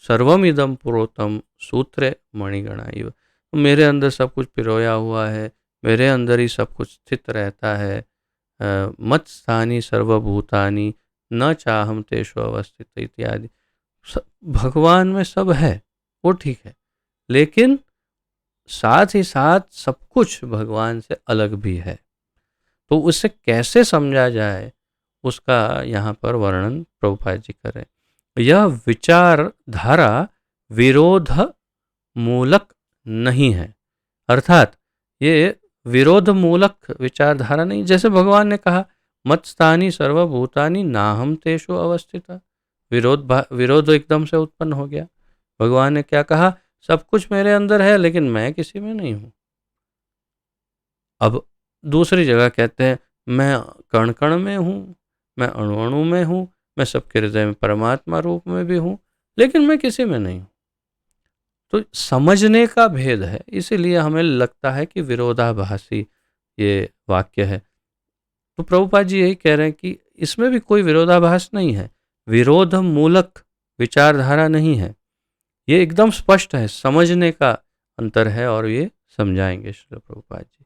सर्वमिदं प्रोतम सूत्रे मणिगणा इव। मेरे अंदर सब कुछ पिरोया हुआ है, मेरे अंदर ही सब कुछ स्थित रहता है। मत स्थानी सर्वभूतानि न चाहम तेषु अवस्थित इत्यादि। भगवान में सब है, वो ठीक है, लेकिन साथ ही साथ सब कुछ भगवान से अलग भी है। तो उसे कैसे समझा जाए उसका यहाँ पर वर्णन प्रभुपाद जी करें। यह विचारधारा विरोध मूलक नहीं है, अर्थात ये विरोध मूलक विचारधारा नहीं। जैसे भगवान ने कहा मत्स्थानी सर्वभूतानि नाहम तेषु अवस्थिता, विरोध एकदम से उत्पन्न हो गया। भगवान ने क्या कहा, सब कुछ मेरे अंदर है लेकिन मैं किसी में नहीं हूं। अब दूसरी जगह कहते हैं मैं कण कण में हूँ, मैं अणु अणु में हूँ, मैं सबके हृदय में परमात्मा रूप में भी हूँ। लेकिन मैं किसी में नहीं हूँ। तो समझने का भेद है, इसीलिए हमें लगता है कि विरोधाभासी ये वाक्य है। तो प्रभुपाद जी यही कह रहे हैं कि इसमें भी कोई विरोधाभास नहीं है, विरोध मूलक विचारधारा नहीं है, ये एकदम स्पष्ट है, समझने का अंतर है और ये समझाएंगे श्रील प्रभुपाद जी।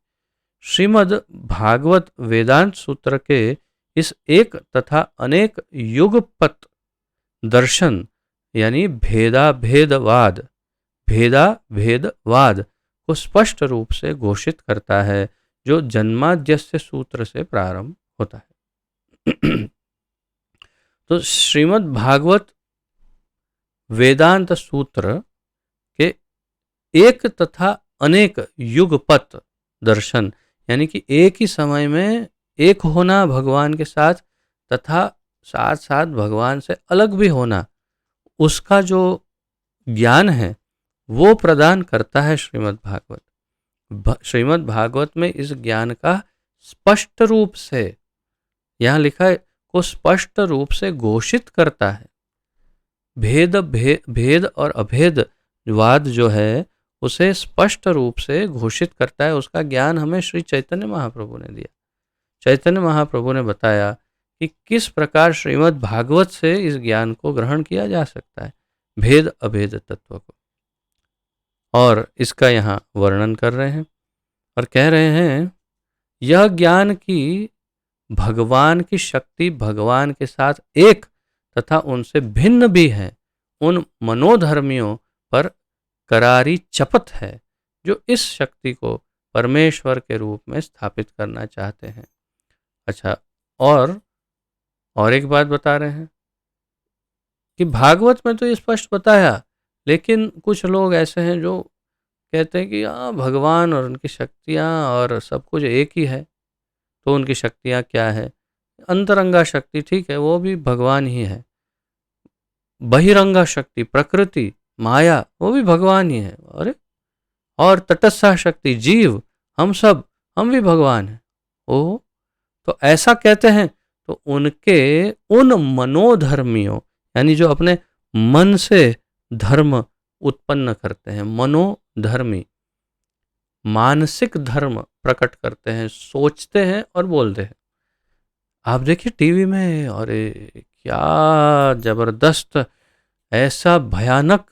श्रीमद् भागवत वेदांत सूत्र के इस एक तथा अनेक युगपत दर्शन यानी भेदाभेदवाद को स्पष्ट रूप से घोषित करता है, जो जन्माद्यस्य सूत्र से प्रारंभ होता है। तो श्रीमद् भागवत वेदांत सूत्र के एक तथा अनेक युगपत दर्शन यानी कि एक ही समय में एक होना भगवान के साथ तथा साथ साथ भगवान से अलग भी होना, उसका जो ज्ञान है वो प्रदान करता है श्रीमद् भागवत। श्रीमद् भागवत में इस ज्ञान का स्पष्ट रूप से, यहाँ लिखा है, को स्पष्ट रूप से घोषित करता है। भेद और अभेद वाद जो है उसे स्पष्ट रूप से घोषित करता है। उसका ज्ञान हमें श्री चैतन्य महाप्रभु ने दिया। चैतन्य महाप्रभु ने बताया कि किस प्रकार श्रीमद् भागवत से इस ज्ञान को ग्रहण किया जा सकता है, भेद अभेद तत्व को, और इसका यहाँ वर्णन कर रहे हैं और कह रहे हैं यह ज्ञान की भगवान की शक्ति भगवान के साथ एक तथा उनसे भिन्न भी है, उन मनोधर्मियों पर करारी चपत है जो इस शक्ति को परमेश्वर के रूप में स्थापित करना चाहते हैं। अच्छा, और एक बात बता रहे हैं कि भागवत में तो ये स्पष्ट बताया, लेकिन कुछ लोग ऐसे हैं जो कहते हैं कि हाँ भगवान और उनकी शक्तियाँ और सब कुछ एक ही है। तो उनकी शक्तियाँ क्या है? अंतरंगा शक्ति ठीक है, वो भी भगवान ही है। बहिरंगा शक्ति प्रकृति माया वो भी भगवान ही है। अरे, और तटस्थ शक्ति जीव हम भी भगवान हैं। ओह, तो ऐसा कहते हैं तो उनके उन मनोधर्मियों यानी जो अपने मन से धर्म उत्पन्न करते हैं, मनोधर्मी मानसिक धर्म प्रकट करते हैं, सोचते हैं और बोलते हैं। आप देखिए टीवी में, अरे क्या जबरदस्त ऐसा भयानक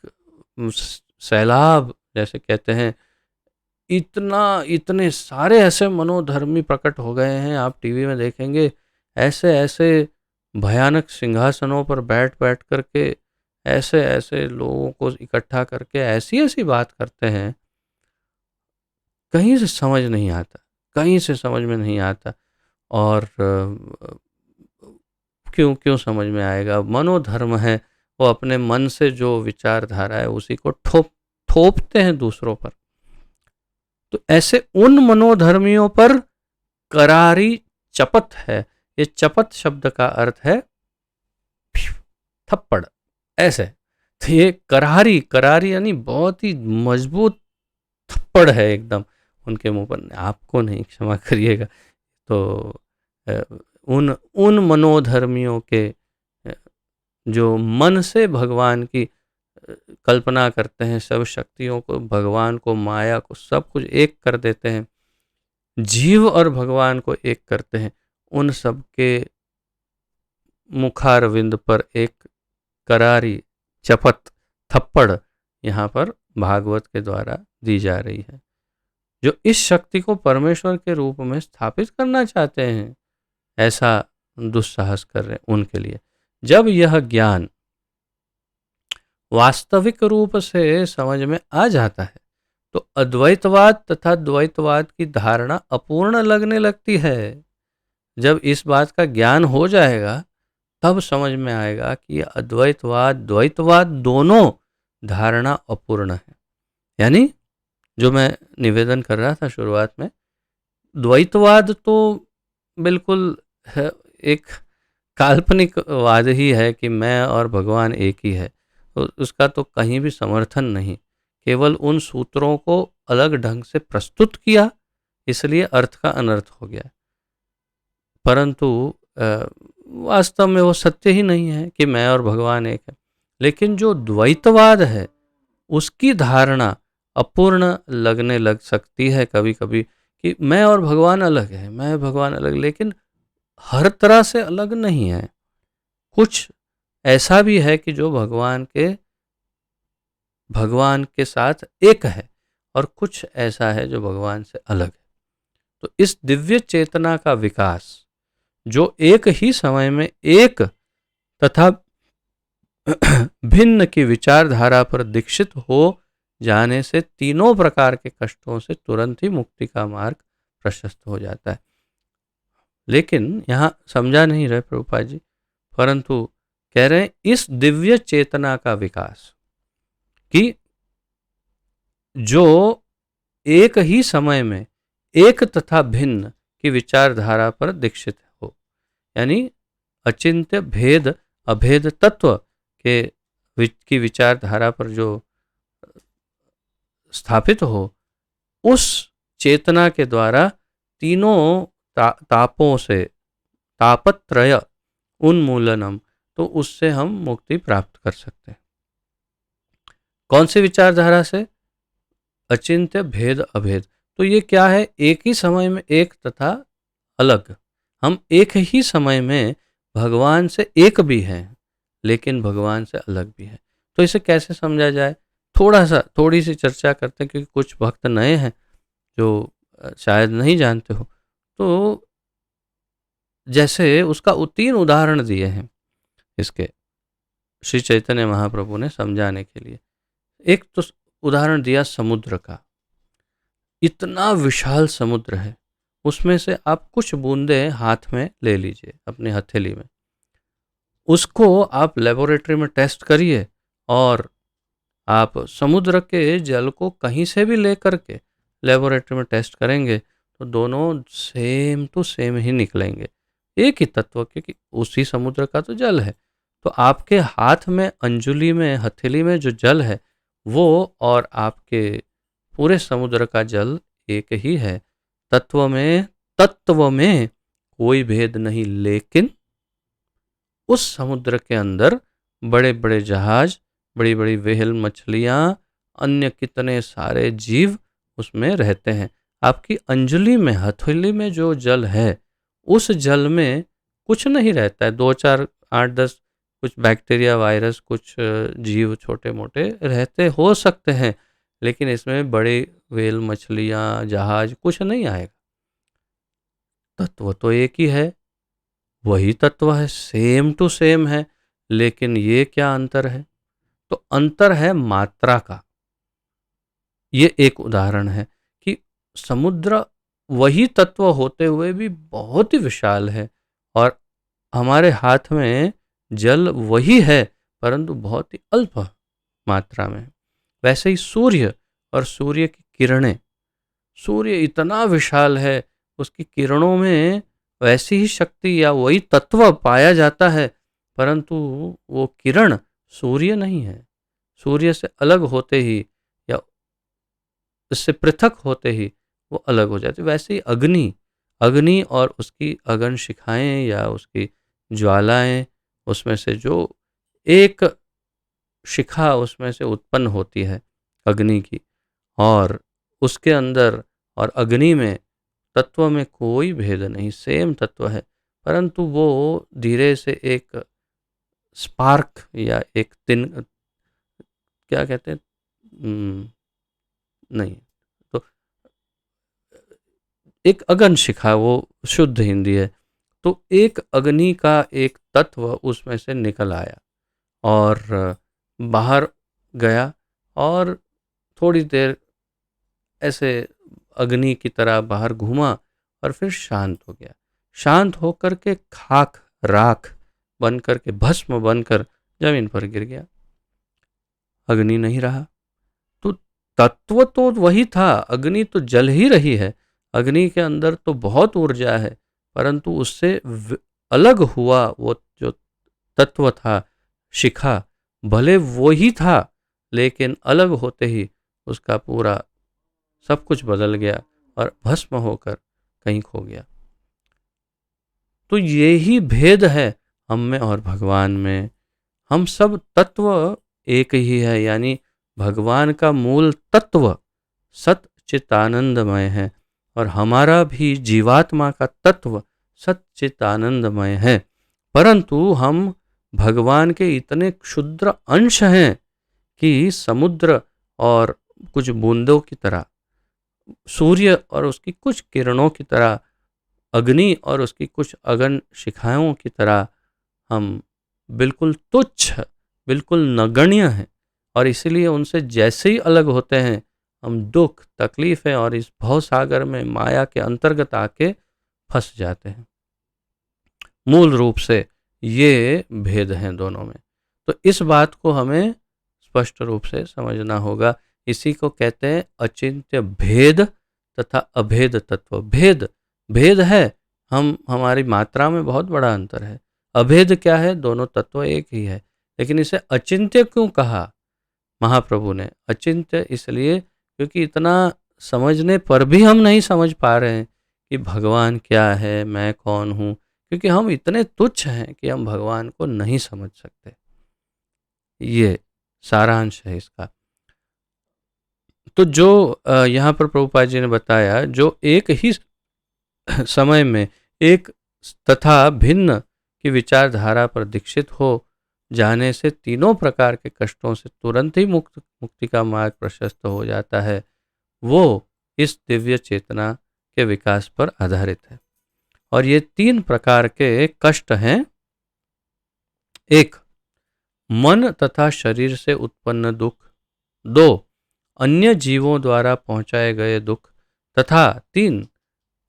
सैलाब जैसे कहते हैं, इतने सारे ऐसे मनोधर्मी प्रकट हो गए हैं। आप टीवी में देखेंगे ऐसे ऐसे भयानक सिंहासनों पर बैठ बैठ करके ऐसे ऐसे लोगों को इकट्ठा करके ऐसी ऐसी बात करते हैं, कहीं से समझ नहीं आता, कहीं से समझ में नहीं आता। और क्यों समझ में आएगा? मनोधर्म है, वो अपने मन से जो विचारधारा है उसी को थोपते हैं दूसरों पर। तो ऐसे उन मनोधर्मियों पर करारी चपत है। ये चपत शब्द का अर्थ है थप्पड़, ऐसे। तो ये करारी यानी बहुत ही मजबूत थप्पड़ है एकदम उनके मुंह पर। आपको नहीं, क्षमा करिएगा। तो उन मनोधर्मियों के जो मन से भगवान की कल्पना करते हैं, सब शक्तियों को, भगवान को, माया को, सब कुछ एक कर देते हैं, जीव और भगवान को एक करते हैं, उन सब के मुखारविंद पर एक करारी चपत थप्पड़ यहाँ पर भागवत के द्वारा दी जा रही है। जो इस शक्ति को परमेश्वर के रूप में स्थापित करना चाहते हैं, ऐसा दुस्साहस कर रहे हैं उनके लिए। जब यह ज्ञान वास्तविक रूप से समझ में आ जाता है तो अद्वैतवाद तथा द्वैतवाद की धारणा अपूर्ण लगने लगती है। जब इस बात का ज्ञान हो जाएगा तब समझ में आएगा कि अद्वैतवाद द्वैतवाद दोनों धारणा अपूर्ण है। यानी जो मैं निवेदन कर रहा था शुरुआत में, द्वैतवाद तो बिल्कुल एक काल्पनिक वाद ही है कि मैं और भगवान एक ही है, तो उसका तो कहीं भी समर्थन नहीं। केवल उन सूत्रों को अलग ढंग से प्रस्तुत किया, इसलिए अर्थ का अनर्थ हो गया। परंतु वास्तव में वो सत्य ही नहीं है कि मैं और भगवान एक है। लेकिन जो द्वैतवाद है उसकी धारणा अपूर्ण लगने लग सकती है कभी कभी, कि मैं और भगवान अलग है, मैं भगवान अलग, लेकिन हर तरह से अलग नहीं है। कुछ ऐसा भी है कि जो भगवान के साथ एक है, और कुछ ऐसा है जो भगवान से अलग है। तो इस दिव्य चेतना का विकास जो एक ही समय में एक तथा भिन्न की विचारधारा पर दीक्षित हो जाने से तीनों प्रकार के कष्टों से तुरंत ही मुक्ति का मार्ग प्रशस्त हो जाता है। लेकिन यहाँ समझा नहीं रहे प्रभुपाद जी, परंतु कह रहे हैं इस दिव्य चेतना का विकास कि जो एक ही समय में एक तथा भिन्न की विचारधारा पर दीक्षित हो, यानी अचिंत्य भेद अभेद तत्व के की विचारधारा पर जो स्थापित हो, उस चेतना के द्वारा तीनों तापों से तापत्रय उन्मूलनम, तो उससे हम मुक्ति प्राप्त कर सकते हैं। कौन सी विचारधारा से? अचिंत्य भेद अभेद। तो ये क्या है? एक ही समय में एक तथा अलग। हम एक ही समय में भगवान से एक भी हैं, लेकिन भगवान से अलग भी हैं। तो इसे कैसे समझा जाए? थोड़ी सी चर्चा करते हैं, क्योंकि कुछ भक्त नए हैं जो शायद नहीं जानते हो। तो जैसे उसका 3 उदाहरण दिए हैं इसके श्री चैतन्य महाप्रभु ने समझाने के लिए। एक तो उदाहरण दिया समुद्र का। इतना विशाल समुद्र है, उसमें से आप कुछ बूंदें हाथ में ले लीजिए, अपनी हथेली में, उसको आप लेबोरेटरी में टेस्ट करिए, और आप समुद्र के जल को कहीं से भी लेकर के लेबोरेटरी में टेस्ट करेंगे तो दोनों सेम टू सेम ही निकलेंगे, एक ही तत्व, क्योंकि उसी समुद्र का तो जल है। तो आपके हाथ में, अंजुली में, हथेली में जो जल है वो और आपके पूरे समुद्र का जल एक ही है। तत्व में कोई भेद नहीं, लेकिन उस समुद्र के अंदर बड़े बड़े जहाज, बड़ी बड़ी व्हेल मछलियाँ, अन्य कितने सारे जीव उसमें रहते हैं। आपकी अंजलि में, हथेली में जो जल है, उस जल में कुछ नहीं रहता है। 2 4 8 10 कुछ बैक्टीरिया, वायरस, कुछ जीव छोटे मोटे रहते हो सकते हैं, लेकिन इसमें बड़े व्हेल मछलियाँ, जहाज कुछ नहीं आएगा। तत्व तो एक ही है, वही तत्व है, सेम टू सेम है, लेकिन ये क्या अंतर है? तो अंतर है मात्रा का। ये एक उदाहरण है कि समुद्र वही तत्व होते हुए भी बहुत ही विशाल है, और हमारे हाथ में जल वही है, परंतु बहुत ही अल्प मात्रा में। वैसे ही सूर्य और सूर्य की किरणें, सूर्य इतना विशाल है, उसकी किरणों में वैसी ही शक्ति या वही तत्व पाया जाता है, परंतु वो किरण सूर्य नहीं है। सूर्य से अलग होते ही या इससे पृथक होते ही वो अलग हो जाती है। वैसे ही अग्नि और उसकी अगन शिखाएं या उसकी ज्वालाएं, उसमें से जो एक शिखा उसमें से उत्पन्न होती है अग्नि की, और उसके अंदर और अग्नि में, तत्व में कोई भेद नहीं, सेम तत्व है, परंतु वो धीरे से एक स्पार्क या एक तिन, क्या कहते हैं, नहीं, तो एक अगन शिखा, वो शुद्ध हिंदी है। तो एक अग्नि का एक तत्व उसमें से निकल आया और बाहर गया, और थोड़ी देर ऐसे अग्नि की तरह बाहर घूमा, और फिर शांत हो गया। शांत होकर के खाक, राख बन कर के, भस्म बनकर जमीन पर गिर गया। अग्नि नहीं रहा। तो तत्व तो वही था, अग्नि तो जल ही रही है, अग्नि के अंदर तो बहुत ऊर्जा है, परंतु उससे अलग हुआ वो जो तत्व था, शिखा, भले वो ही था, लेकिन अलग होते ही उसका पूरा सब कुछ बदल गया और भस्म होकर कहीं खो गया। तो यही भेद है हम में और भगवान में, हम सब तत्व एक ही है, यानी भगवान का मूल तत्व सत चितानंदमय है और हमारा भी जीवात्मा का तत्व सत चितानंदमय है। परंतु हम भगवान के इतने क्षुद्र अंश हैं कि समुद्र और कुछ बूंदों की तरह, सूर्य और उसकी कुछ किरणों की तरह, अग्नि और उसकी कुछ अगन शिखाओं की तरह हम बिल्कुल तुच्छ, बिल्कुल नगण्य हैं। और इसलिए उनसे जैसे ही अलग होते हैं हम दुख, तकलीफें और इस भव सागर में माया के अंतर्गत आके फंस जाते हैं। मूल रूप से ये भेद हैं दोनों में। तो इस बात को हमें स्पष्ट रूप से समझना होगा। इसी को कहते हैं अचिंत्य भेद तथा अभेद तत्व। भेद भेद है, हम हमारी मात्रा में बहुत बड़ा अंतर है। अभेद क्या है? दोनों तत्व एक ही है। लेकिन इसे अचिंत्य क्यों कहा महाप्रभु ने? अचिंत्य इसलिए क्योंकि इतना समझने पर भी हम नहीं समझ पा रहे हैं कि भगवान क्या है, मैं कौन हूँ, क्योंकि हम इतने तुच्छ हैं कि हम भगवान को नहीं समझ सकते। ये सारांश है इसका। तो जो यहाँ पर प्रभुपाद जी ने बताया, जो एक ही समय में एक तथा भिन्न की विचारधारा पर दीक्षित हो जाने से तीनों प्रकार के कष्टों से तुरंत ही मुक्ति का मार्ग प्रशस्त हो जाता है, वो इस दिव्य चेतना के विकास पर आधारित है। और ये तीन प्रकार के कष्ट हैं। एक, मन तथा शरीर से उत्पन्न दुख। दो, अन्य जीवों द्वारा पहुंचाए गए दुख। तथा तीन,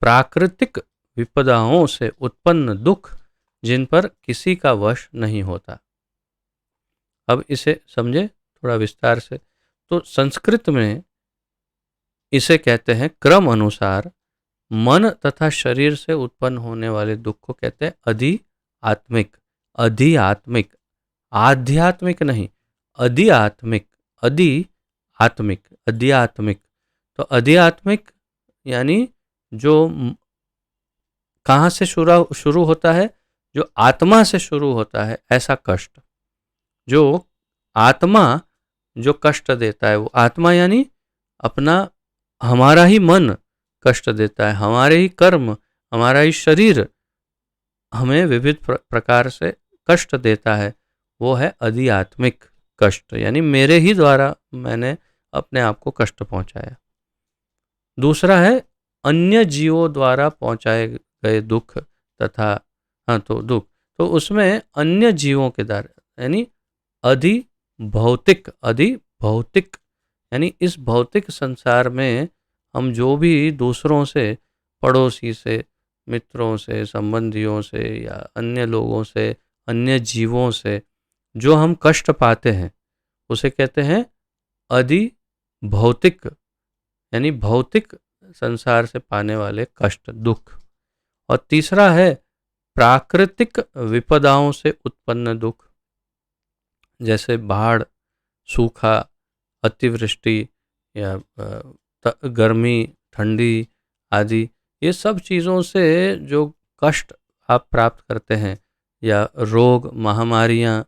प्राकृतिक विपदाओं से उत्पन्न दुख जिन पर किसी का वश नहीं होता। अब इसे समझे थोड़ा विस्तार से। तो संस्कृत में इसे कहते हैं क्रम अनुसार मन तथा शरीर से उत्पन्न होने वाले दुख को कहते हैं अधि आत्मिक। अधि आत्मिक, आध्यात्मिक नहीं, अधि आत्मिक, अधि आत्मिक, अध्यात्मिक। तो अध्यात्मिक यानी जो कहाँ से शुरू होता है? जो आत्मा से शुरू होता है, ऐसा कष्ट। जो आत्मा जो कष्ट देता है, वो आत्मा यानी अपना, हमारा ही मन कष्ट देता है, हमारे ही कर्म, हमारा ही शरीर हमें विविध प्रकार से कष्ट देता है, वो है अध्यात्मिक कष्ट। यानी मेरे ही द्वारा मैंने अपने आप को कष्ट पहुंचाया। दूसरा है अन्य जीवों द्वारा पहुंचाए गए दुख तथा, हाँ तो दुख, तो उसमें अन्य जीवों के द्वारा यानी अधि भौतिक, अधि भौतिक यानी इस भौतिक संसार में हम जो भी दूसरों से, पड़ोसी से, मित्रों से, संबंधियों से या अन्य लोगों से, अन्य जीवों से जो हम कष्ट पाते हैं उसे कहते हैं अधि भौतिक, यानी भौतिक संसार से पाने वाले कष्ट, दुख। और तीसरा है प्राकृतिक विपदाओं से उत्पन्न दुख, जैसे बाढ़, सूखा, अतिवृष्टि या गर्मी, ठंडी आदि। ये सब चीज़ों से जो कष्ट आप प्राप्त करते हैं, या रोग, महामारियाँ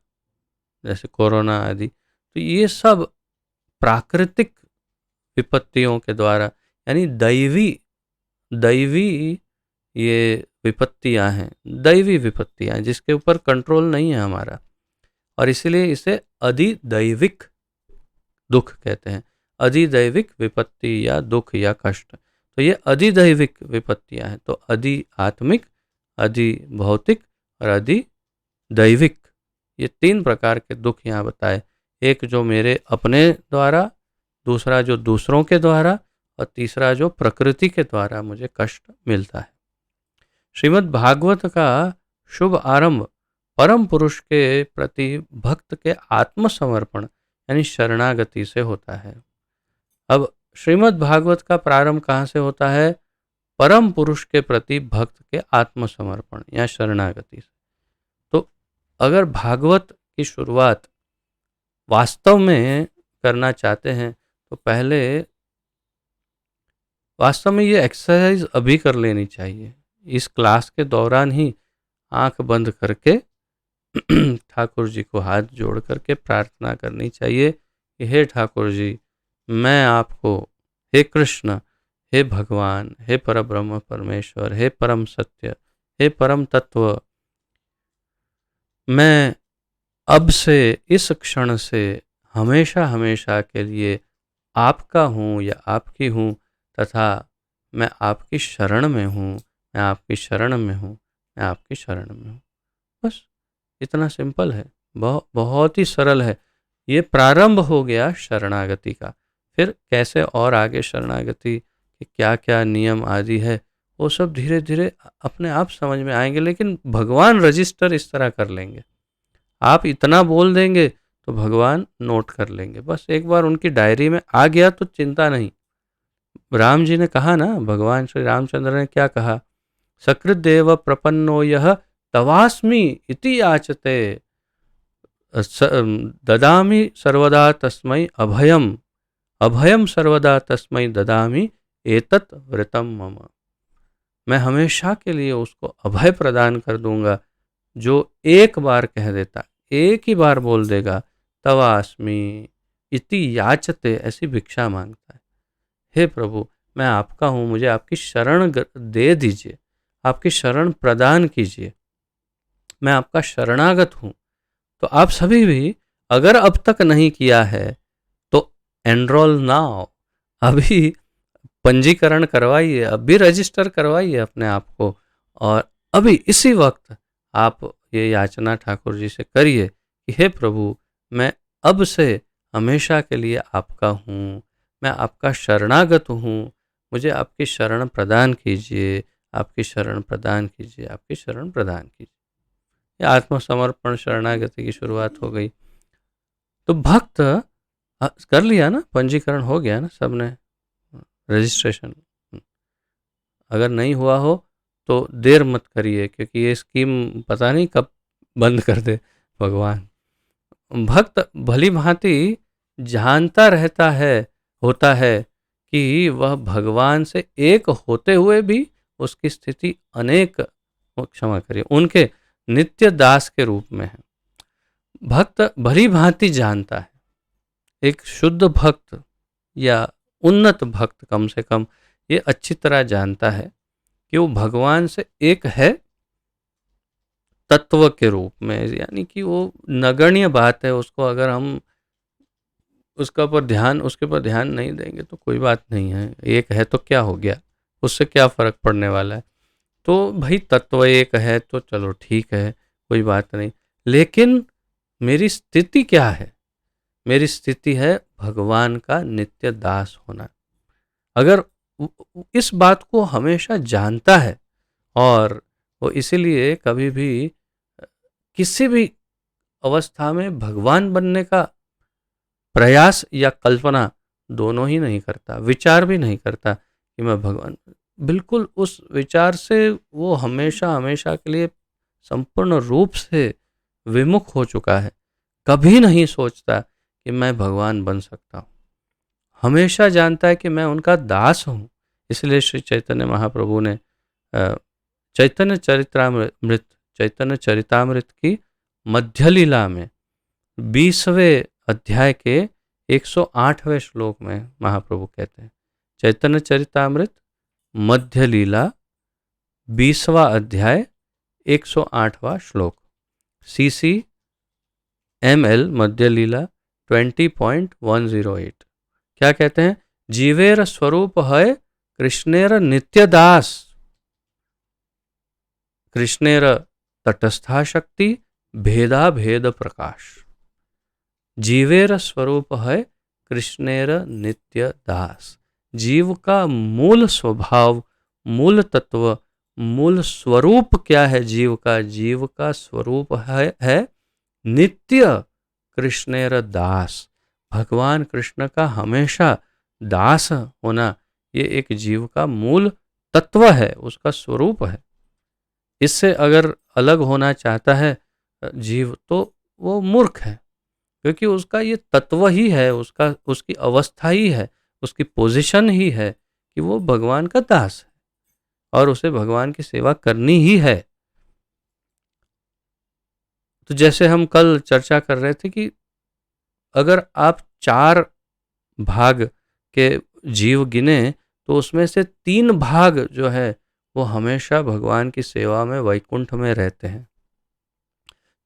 जैसे कोरोना आदि, तो ये सब प्राकृतिक विपत्तियों के द्वारा, यानी दैवी दैवी ये विपत्तियां हैं, दैवी विपत्तियां हैं जिसके ऊपर कंट्रोल नहीं है हमारा, और इसीलिए इसे अधिदैविक दुख कहते हैं। अधिदैविक विपत्ति या दुख या कष्ट, तो ये अधिदैविक विपत्तियां हैं। तो अधि आत्मिक, अधि भौतिक और अधि दैविक, ये तीन प्रकार के दुख यहाँ बताए। एक जो मेरे अपने द्वारा, दूसरा जो दूसरों के द्वारा, और तीसरा जो प्रकृति के द्वारा मुझे कष्ट मिलता है। श्रीमद् भागवत का शुभ आरंभ परम पुरुष के प्रति भक्त के आत्मसमर्पण यानी शरणागति से होता है। अब श्रीमद् भागवत का प्रारंभ कहाँ से होता है? परम पुरुष के प्रति भक्त के आत्मसमर्पण या शरणागति से। तो अगर भागवत की शुरुआत वास्तव में करना चाहते हैं तो पहले वास्तव में ये एक्सरसाइज अभी कर लेनी चाहिए। इस क्लास के दौरान ही आंख बंद करके ठाकुर जी को हाथ जोड़ करके प्रार्थना करनी चाहिए कि हे ठाकुर जी, मैं आपको, हे कृष्ण, हे भगवान, हे परब्रह्म परमेश्वर, हे परम सत्य, हे परम तत्व, मैं अब से, इस क्षण से, हमेशा हमेशा के लिए आपका हूँ या आपकी हूँ, तथा मैं आपकी शरण में हूँ, मैं आपकी शरण में हूँ, मैं आपकी शरण में हूँ। बस इतना सिंपल है, बहुत ही सरल है। ये प्रारंभ हो गया शरणागति का। फिर कैसे और आगे शरणागति के क्या क्या नियम आदि है, वो सब धीरे धीरे अपने आप समझ में आएंगे, लेकिन भगवान रजिस्टर इस तरह कर लेंगे। आप इतना बोल देंगे तो भगवान नोट कर लेंगे। बस एक बार उनकी डायरी में आ गया तो चिंता नहीं। राम जी ने कहा ना, भगवान श्री रामचंद्र ने क्या कहा, सकृत देव प्रपन्नो यह तवास्मि इति याचते ददामि सर्वदा तस्मै अभयम, अभयम सर्वदा तस्मै ददामि एतत् व्रतम मम। मैं हमेशा के लिए उसको अभय प्रदान कर दूंगा जो एक बार कह देता, एक ही बार बोल देगा, तवास्मि इति याचते, ऐसी भिक्षा मांगता है। हे प्रभु, मैं आपका हूँ, मुझे आपकी शरण दे दीजिए, आपकी शरण प्रदान कीजिए, मैं आपका शरणागत हूँ। तो आप सभी भी अगर अब तक नहीं किया है तो एनरोल नाउ, अभी पंजीकरण करवाइए, अभी रजिस्टर करवाइए अपने आप को, और अभी इसी वक्त आप ये याचना ठाकुर जी से करिए कि हे प्रभु, मैं अब से हमेशा के लिए आपका हूँ, मैं आपका शरणागत हूँ, मुझे आपकी शरण प्रदान कीजिए, आपकी शरण प्रदान कीजिए, आपकी शरण प्रदान कीजिए। ये आत्मसमर्पण शरणागति की शुरुआत हो गई। तो भक्त कर लिया ना, पंजीकरण हो गया ना, सबने रजिस्ट्रेशन। अगर नहीं हुआ हो तो देर मत करिए, क्योंकि ये स्कीम पता नहीं कब बंद कर दे भगवान। भक्त भली भांति जानता रहता है, होता है कि वह भगवान से एक होते हुए भी उसकी स्थिति अनेक, क्षमा करिए, उनके नित्य दास के रूप में है। भक्त भली भांति जानता है, एक शुद्ध भक्त या उन्नत भक्त कम से कम ये अच्छी तरह जानता है कि वो भगवान से एक है तत्व के रूप में, यानी कि वो नगण्य बात है, उसको अगर हम उसके ऊपर ध्यान नहीं देंगे तो कोई बात नहीं है, एक है तो क्या हो गया, उससे क्या फर्क पड़ने वाला है। तो भाई तत्व एक है तो चलो ठीक है, कोई बात नहीं, लेकिन मेरी स्थिति क्या है, मेरी स्थिति है भगवान का नित्य दास होना। अगर इस बात को हमेशा जानता है, और वो इसीलिए कभी भी किसी भी अवस्था में भगवान बनने का प्रयास या कल्पना दोनों ही नहीं करता, विचार भी नहीं करता कि मैं भगवान, बिल्कुल उस विचार से वो हमेशा हमेशा के लिए संपूर्ण रूप से विमुख हो चुका है। कभी नहीं सोचता कि मैं भगवान बन सकता हूँ, हमेशा जानता है कि मैं उनका दास हूँ। इसलिए श्री चैतन्य महाप्रभु ने चैतन्य चरितामृत, चैतन्य चरितामृत की मध्य लीला में 20वें अध्याय के 108वें श्लोक में महाप्रभु कहते हैं, चैतन्य चरितामृत मध्य लीला 20वां अध्याय 108वां श्लोक, CCML मध्य लीला 20.108। क्या कहते हैं, जीवेर स्वरूप है कृष्णेर नित्यदास, कृष्णेर तटस्था शक्ति भेदा भेद प्रकाश। जीवेर स्वरूप है कृष्णेर नित्य दास, जीव का मूल स्वभाव, मूल तत्व, मूल स्वरूप क्या है जीव का, जीव का स्वरूप है नित्य कृष्णेर दास, भगवान कृष्ण का हमेशा दास होना, ये एक जीव का मूल तत्व है, उसका स्वरूप है। इससे अगर अलग होना चाहता है जीव तो वो मूर्ख है, क्योंकि उसका ये तत्व ही है, उसका उसकी अवस्था ही है, उसकी पोजीशन ही है कि वो भगवान का दास है और उसे भगवान की सेवा करनी ही है। तो जैसे हम कल चर्चा कर रहे थे कि अगर आप 4 भाग के जीव गिने तो उसमें से 3 भाग जो है वो हमेशा भगवान की सेवा में वैकुंठ में रहते हैं,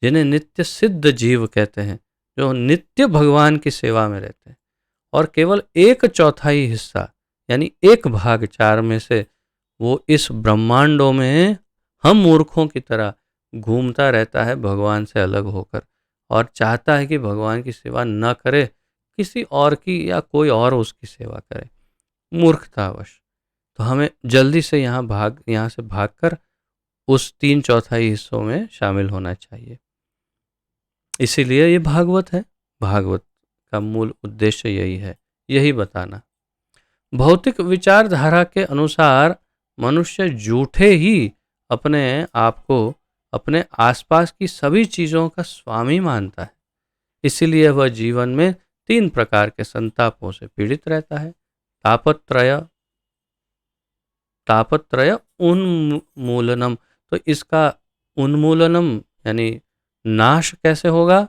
जिन्हें नित्य सिद्ध जीव कहते हैं, जो नित्य भगवान की सेवा में रहते हैं। और केवल 1/4 हिस्सा यानी 1 भाग 4 में से वो इस ब्रह्मांडों में हम मूर्खों की तरह घूमता रहता है भगवान से अलग होकर, और चाहता है कि भगवान की सेवा न करे, किसी और की या कोई और उसकी सेवा करे, मूर्खतावश। तो हमें जल्दी से यहाँ से भागकर उस 3/4 हिस्सों में शामिल होना चाहिए। इसीलिए ये भागवत है। भागवत का मूल उद्देश्य यही है, यही बताना। भौतिक विचारधारा के अनुसार मनुष्य झूठे ही अपने आप को अपने आसपास की सभी चीज़ों का स्वामी मानता है। इसीलिए वह जीवन में 3 प्रकार के संतापों से पीड़ित रहता है। तापत्रय तापत्रय उन्मूलनम। तो इसका उन्मूलनम यानी नाश कैसे होगा?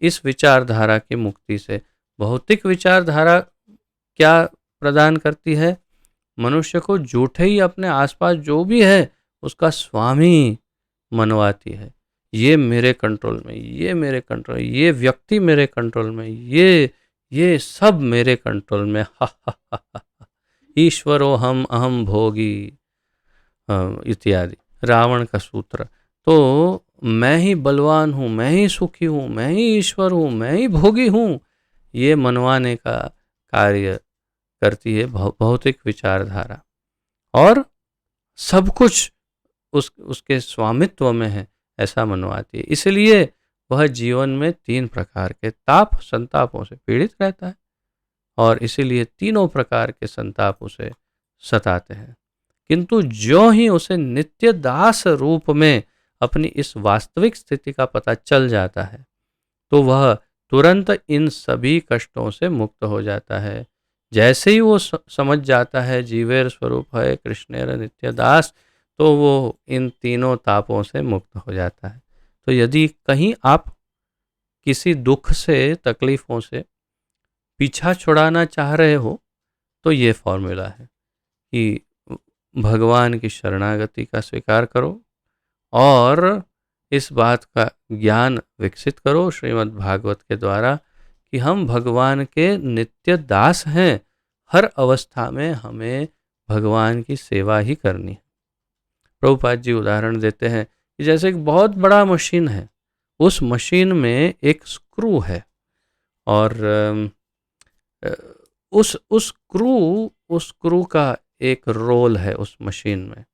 इस विचारधारा की मुक्ति से। भौतिक विचारधारा क्या प्रदान करती है? मनुष्य को झूठे ही अपने आसपास जो भी है उसका स्वामी मनवाती है। ये मेरे कंट्रोल में, ये मेरे कंट्रोल, ये व्यक्ति मेरे कंट्रोल में, ये सब मेरे कंट्रोल में। हा हा हा हा। ईश्वरो हम अहम भोगी इत्यादि रावण का सूत्र। तो मैं ही बलवान हूँ, मैं ही सुखी हूँ, मैं ही ईश्वर हूँ, मैं ही भोगी हूँ, ये मनवाने का कार्य करती है भौतिक विचारधारा। और सब कुछ उसके स्वामित्व में है ऐसा मनवाती है। इसलिए वह जीवन में 3 प्रकार के ताप संतापों से पीड़ित रहता है, और इसीलिए तीनों प्रकार के संताप उसे सताते हैं। किंतु ज्यों ही उसे नित्य दास रूप में अपनी इस वास्तविक स्थिति का पता चल जाता है, तो वह तुरंत इन सभी कष्टों से मुक्त हो जाता है। जैसे ही वो समझ जाता है जीवेर स्वरूप है कृष्णेर नित्य दास, तो वो इन तीनों तापों से मुक्त हो जाता है। तो यदि कहीं आप किसी दुख से, तकलीफों से पीछा छुड़ाना चाह रहे हो, तो ये फॉर्मूला है कि भगवान की शरणागति का स्वीकार करो और इस बात का ज्ञान विकसित करो श्रीमद् भागवत के द्वारा कि हम भगवान के नित्य दास हैं। हर अवस्था में हमें भगवान की सेवा ही करनी है। प्रभुपाद जी उदाहरण देते हैं कि जैसे एक बहुत बड़ा मशीन है, उस मशीन में एक स्क्रू है, और उस स्क्रू का एक रोल है उस मशीन में।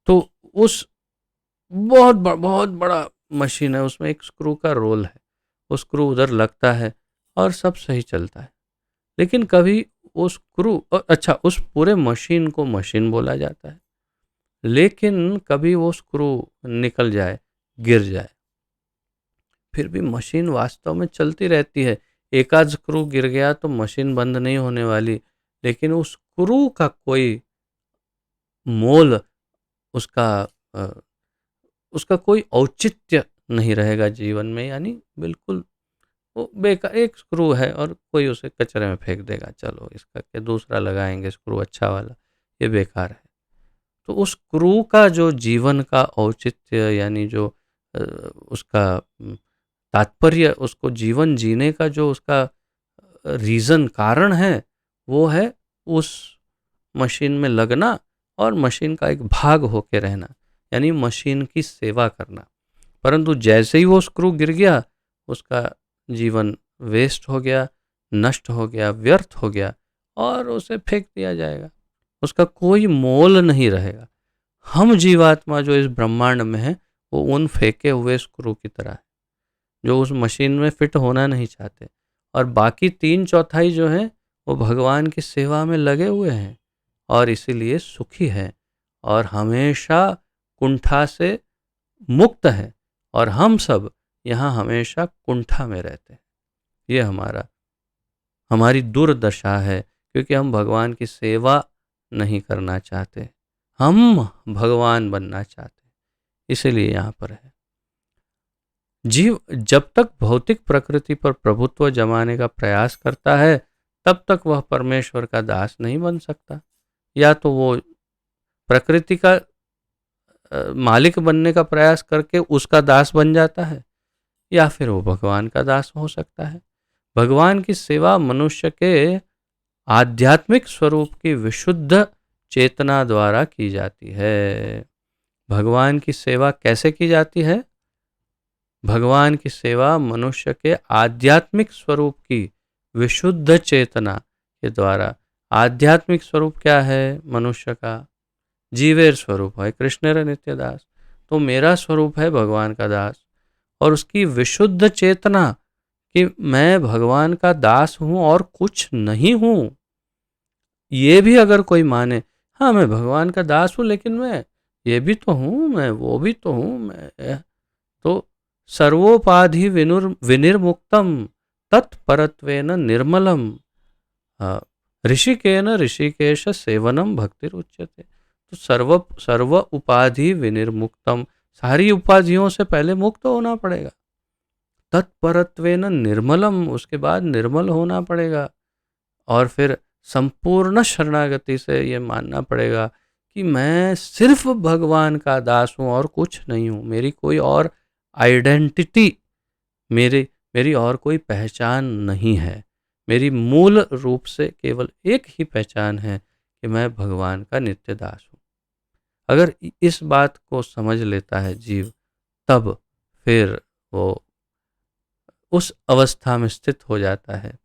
तो उस बहुत बड़ा मशीन है, उसमें एक स्क्रू का रोल है, वो स्क्रू उधर लगता है और सब सही चलता है। लेकिन कभी वो स्क्रू, अच्छा उस पूरे मशीन को मशीन बोला जाता है, लेकिन कभी वो स्क्रू निकल जाए, गिर जाए, फिर भी मशीन वास्तव में चलती रहती है। एक आध स्क्रू गिर गया तो मशीन बंद नहीं होने वाली, लेकिन उस स्क्रू का कोई मोल, उसका उसका कोई औचित्य नहीं रहेगा जीवन में। यानी बिल्कुल वो बेकार, एक स्क्रू है और कोई उसे कचरे में फेंक देगा, चलो इसका क्या, दूसरा लगाएंगे स्क्रू अच्छा वाला, ये बेकार है। तो उस स्क्रू का जो जीवन का औचित्य, यानी जो उसका तात्पर्य, उसको जीवन जीने का जो उसका रीज़न, कारण है, वो है उस मशीन में लगना और मशीन का एक भाग होके रहना, यानी मशीन की सेवा करना। परंतु जैसे ही वो स्क्रू गिर गया, उसका जीवन वेस्ट हो गया, नष्ट हो गया, व्यर्थ हो गया, और उसे फेंक दिया जाएगा, उसका कोई मोल नहीं रहेगा। हम जीवात्मा जो इस ब्रह्मांड में है, वो उन फेंके हुए स्क्रू की तरह है, जो उस मशीन में फिट होना नहीं चाहते, और बाकी 3/4 जो हैं वो भगवान की सेवा में लगे हुए हैं और इसीलिए सुखी हैं और हमेशा कुंठा से मुक्त है, और हम सब यहाँ हमेशा कुंठा में रहते हैं। ये हमारी दुर्दशा है, क्योंकि हम भगवान की सेवा नहीं करना चाहते, हम भगवान बनना चाहते, इसीलिए यहाँ पर है। जीव जब तक भौतिक प्रकृति पर प्रभुत्व जमाने का प्रयास करता है तब तक वह परमेश्वर का दास नहीं बन सकता। या तो वो प्रकृति का मालिक बनने का प्रयास करके उसका दास बन जाता है, या फिर वो भगवान का दास हो सकता है। भगवान की सेवा मनुष्य के आध्यात्मिक स्वरूप की विशुद्ध चेतना द्वारा की जाती है। भगवान की सेवा कैसे की जाती है? भगवान की सेवा मनुष्य के आध्यात्मिक स्वरूप की विशुद्ध चेतना के द्वारा। आध्यात्मिक स्वरूप क्या है मनुष्य का? जीवेर स्वरूप है कृष्णेर नित्य दास। तो मेरा स्वरूप है भगवान का दास, और उसकी विशुद्ध चेतना कि मैं भगवान का दास हूं और कुछ नहीं हूं। ये भी अगर कोई माने, हाँ मैं भगवान का दास हूं लेकिन मैं ये भी तो हूं, मैं वो भी तो हूं, मैं तो सर्वोपाधि विनिर्मुक्तम तत्परत्वेन निर्मलम ऋषिकेन ऋषिकेश सेवनम भक्तिर उच्यते। तो सर्व उपाधि विनिर्मुक्तम, सारी उपाधियों से पहले मुक्त होना पड़ेगा। तत्परत्वेन निर्मलम, उसके बाद निर्मल होना पड़ेगा। और फिर संपूर्ण शरणागति से ये मानना पड़ेगा कि मैं सिर्फ भगवान का दास हूँ और कुछ नहीं हूँ। मेरी कोई और आइडेंटिटी, मेरी और कोई पहचान नहीं है। मेरी मूल रूप से केवल एक ही पहचान है कि मैं भगवान का नित्य दास हूँ। अगर इस बात को समझ लेता है जीव, तब फिर वो उस अवस्था में स्थित हो जाता है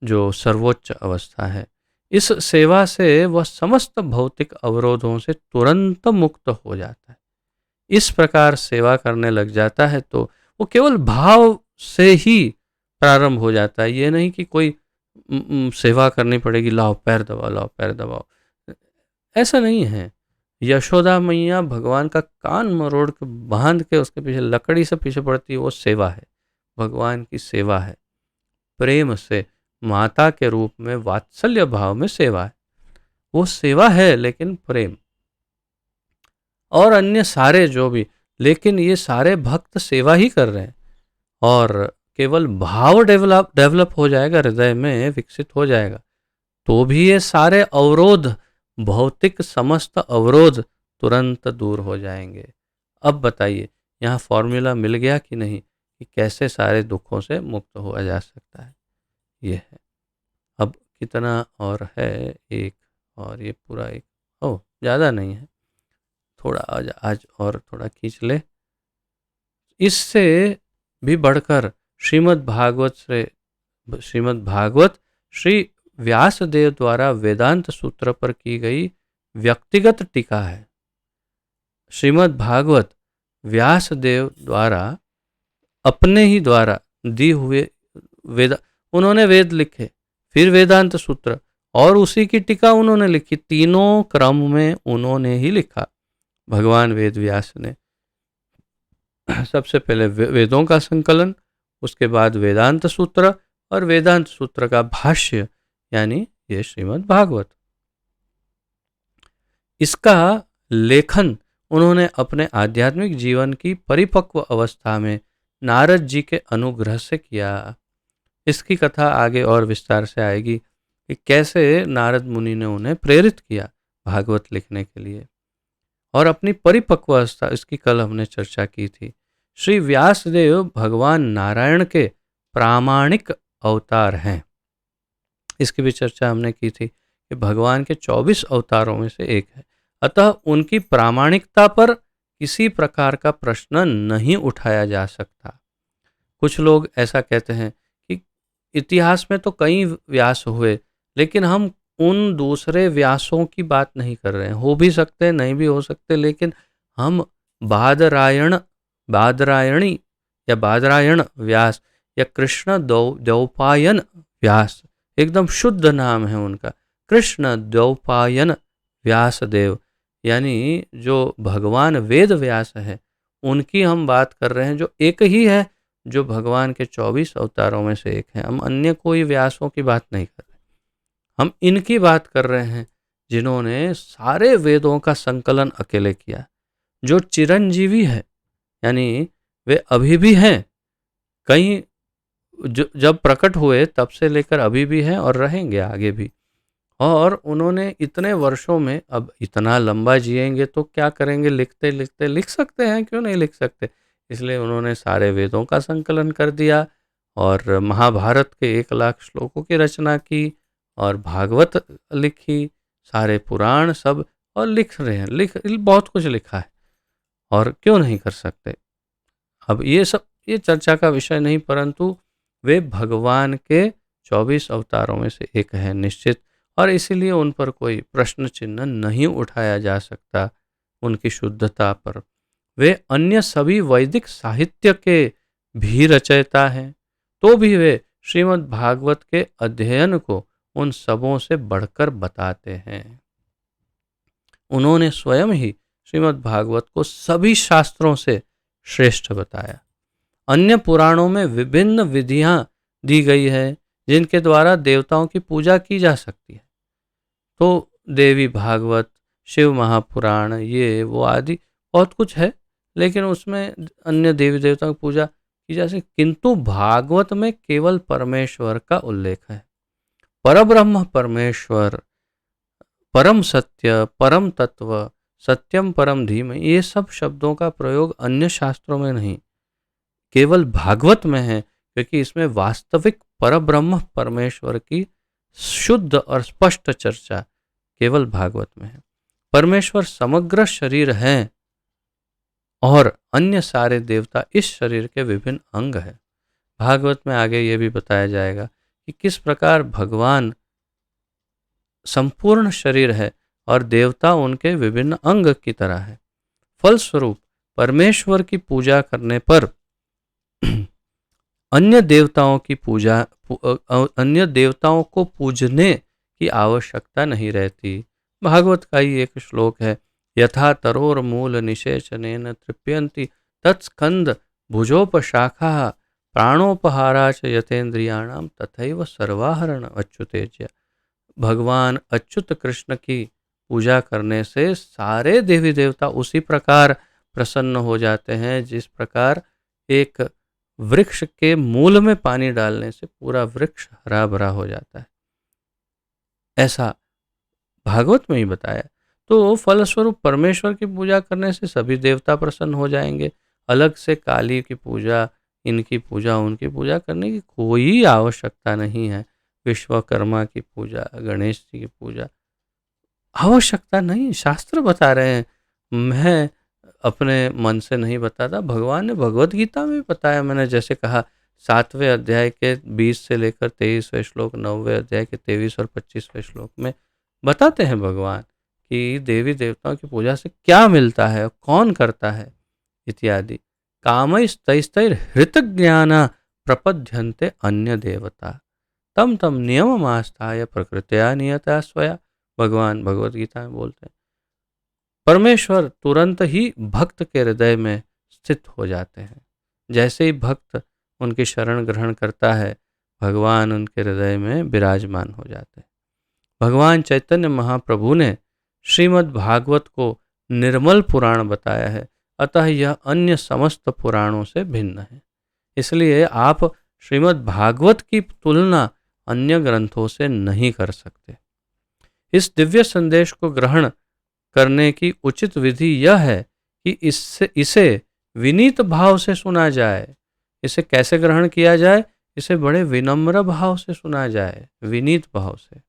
जो सर्वोच्च अवस्था है। इस सेवा से वह समस्त भौतिक अवरोधों से तुरंत मुक्त हो जाता है। इस प्रकार सेवा करने लग जाता है तो वो केवल भाव से ही प्रारंभ हो जाता है। ये नहीं कि कोई सेवा करनी पड़ेगी, लाओ पैर दबाओ, लाओ पैर दबाओ, ऐसा नहीं है। यशोदा मैया भगवान का कान मरोड़ के बांध के उसके पीछे लकड़ी से पीछे पड़ती है, वो सेवा है, भगवान की सेवा है। प्रेम से माता के रूप में वात्सल्य भाव में सेवा है, वो सेवा है लेकिन प्रेम। और अन्य सारे जो भी, लेकिन ये सारे भक्त सेवा ही कर रहे हैं, और केवल भाव डेवलप हो जाएगा, हृदय में विकसित हो जाएगा, तो भी ये सारे अवरोध, भौतिक समस्त अवरोध तुरंत दूर हो जाएंगे। अब बताइए, यहाँ फॉर्मूला मिल गया कि नहीं कि कैसे सारे दुखों से मुक्त हुआ जा सकता है? ये है। अब कितना और है? एक, और ये पूरा एक, ओह ज़्यादा नहीं है, थोड़ा आज और थोड़ा खींच ले। इससे भी बढ़कर श्रीमद् भागवत श्री व्यासदेव द्वारा वेदांत सूत्र पर की गई व्यक्तिगत टीका है। श्रीमद् भागवत व्यासदेव द्वारा अपने ही द्वारा दी हुए उन्होंने वेद लिखे, फिर वेदांत सूत्र, और उसी की टीका उन्होंने लिखी। तीनों क्रम में उन्होंने ही लिखा। भगवान वेद व्यास ने सबसे पहले वेदों का संकलन, उसके बाद वेदांत सूत्र, और वेदांत सूत्र का भाष्य, यानी ये श्रीमद् भागवत। इसका लेखन उन्होंने अपने आध्यात्मिक जीवन की परिपक्व अवस्था में नारद जी के अनुग्रह से किया। इसकी कथा आगे और विस्तार से आएगी कि कैसे नारद मुनि ने उन्हें प्रेरित किया भागवत लिखने के लिए, और अपनी परिपक्व अवस्था, इसकी कल हमने चर्चा की थी। श्री व्यासदेव भगवान नारायण के प्रामाणिक अवतार हैं। इसकी भी चर्चा हमने की थी कि भगवान के 24 अवतारों में से एक है, अतः उनकी प्रामाणिकता पर किसी प्रकार का प्रश्न नहीं उठाया जा सकता। कुछ लोग ऐसा कहते हैं कि इतिहास में तो कई व्यास हुए, लेकिन हम उन दूसरे व्यासों की बात नहीं कर रहे हैं। हो भी सकते, नहीं भी हो सकते, लेकिन हम बादरायणी या बादरायण व्यास या कृष्ण द्वैपायन व्यास, एकदम शुद्ध नाम है उनका, कृष्ण द्वैपायन व्यासदेव, यानी जो भगवान वेद व्यास है उनकी हम बात कर रहे हैं, जो एक ही है, जो भगवान के 24 अवतारों में से एक है। हम अन्य कोई व्यासों की बात नहीं कर रहे, हम इनकी बात कर रहे हैं जिन्होंने सारे वेदों का संकलन अकेले किया, जो चिरंजीवी है, यानी वे अभी भी हैं, कहीं जब प्रकट हुए तब से लेकर अभी भी हैं और रहेंगे आगे भी। और उन्होंने इतने वर्षों में, अब इतना लंबा जिएंगे तो क्या करेंगे, लिखते लिखते लिख सकते हैं, क्यों नहीं लिख सकते। इसलिए उन्होंने सारे वेदों का संकलन कर दिया और महाभारत के 1 लाख श्लोकों की रचना की और भागवत लिखी, सारे पुराण सब, और लिख रहे हैं, लिख बहुत कुछ लिखा है, और क्यों नहीं कर सकते। अब ये सब ये चर्चा का विषय नहीं, परंतु वे भगवान के 24 अवतारों में से एक है निश्चित, और इसीलिए उन पर कोई प्रश्न चिन्ह नहीं उठाया जा सकता उनकी शुद्धता पर। वे अन्य सभी वैदिक साहित्य के भी रचयिता हैं, तो भी वे श्रीमद् भागवत के अध्ययन को उन सबों से बढ़कर बताते हैं। उन्होंने स्वयं ही श्रीमद् भागवत को सभी शास्त्रों से श्रेष्ठ बताया। अन्य पुराणों में विभिन्न विधियां दी गई है जिनके द्वारा देवताओं की पूजा की जा सकती है, तो देवी भागवत, शिव महापुराण, ये वो आदि बहुत कुछ है, लेकिन उसमें अन्य देवी देवताओं की पूजा की जा सकती, किंतु भागवत में केवल परमेश्वर का उल्लेख है। परब्रह्म परमेश्वर, परम सत्य, परम तत्व, सत्यम परम धीम, ये सब शब्दों का प्रयोग अन्य शास्त्रों में नहीं, केवल भागवत में है, क्योंकि इसमें वास्तविक परब्रह्म परमेश्वर की शुद्ध और स्पष्ट चर्चा केवल भागवत में है। परमेश्वर समग्र शरीर है और अन्य सारे देवता इस शरीर के विभिन्न अंग है। भागवत में आगे ये भी बताया जाएगा कि किस प्रकार भगवान संपूर्ण शरीर है और देवता उनके विभिन्न अंग की तरह है। फलस्वरूप परमेश्वर की पूजा करने पर अन्य देवताओं को पूजने की आवश्यकता नहीं रहती। भागवत का ही एक श्लोक है, यथा तरोर मूल निषेचनेन तृप्यन्ति तत्स्कंद भुजोपशाखा प्राणोपहारा च यतेन्द्रियाणाम तथैव सर्वाहरण अच्युतेज्य। भगवान अच्युत कृष्ण की पूजा करने से सारे देवी देवता उसी प्रकार प्रसन्न हो जाते हैं जिस प्रकार एक वृक्ष के मूल में पानी डालने से पूरा वृक्ष हरा भरा हो जाता है, ऐसा भागवत में ही बताया। तो फलस्वरूप परमेश्वर की पूजा करने से सभी देवता प्रसन्न हो जाएंगे। अलग से काली की पूजा, इनकी पूजा, उनकी पूजा करने की कोई आवश्यकता नहीं है। विश्वकर्मा की पूजा, गणेश जी की पूजा, आवश्यकता नहीं, शास्त्र बता रहे हैं। मैं अपने मन से नहीं बताता, भगवान ने भगवत गीता में बताया। मैंने जैसे कहा 7वें अध्याय के 20 से लेकर 23वें श्लोक, 9वें अध्याय के 23 और 25वें श्लोक में बताते हैं भगवान कि देवी देवताओं की पूजा से क्या मिलता है, कौन करता है इत्यादि। कामैस्तैस्तैर हृत ज्ञान प्रपद्यन्ते अन्य देवता तम तम नियम आस्थाय प्रकृत्या नियता स्वया। भगवान भगवत गीता में बोलते हैं परमेश्वर तुरंत ही भक्त के हृदय में स्थित हो जाते हैं। जैसे ही भक्त उनकी शरण ग्रहण करता है, भगवान उनके हृदय में विराजमान हो जाते हैं। भगवान चैतन्य महाप्रभु ने श्रीमद् भागवत को निर्मल पुराण बताया है, अतः यह अन्य समस्त पुराणों से भिन्न है। इसलिए आप श्रीमद् भागवत की तुलना अन्य ग्रंथों से नहीं कर सकते। इस दिव्य संदेश को ग्रहण करने की उचित विधि यह है कि इसे विनीत भाव से सुना जाए। इसे कैसे ग्रहण किया जाए? इसे बड़े विनम्र भाव से सुना जाए, विनीत भाव से।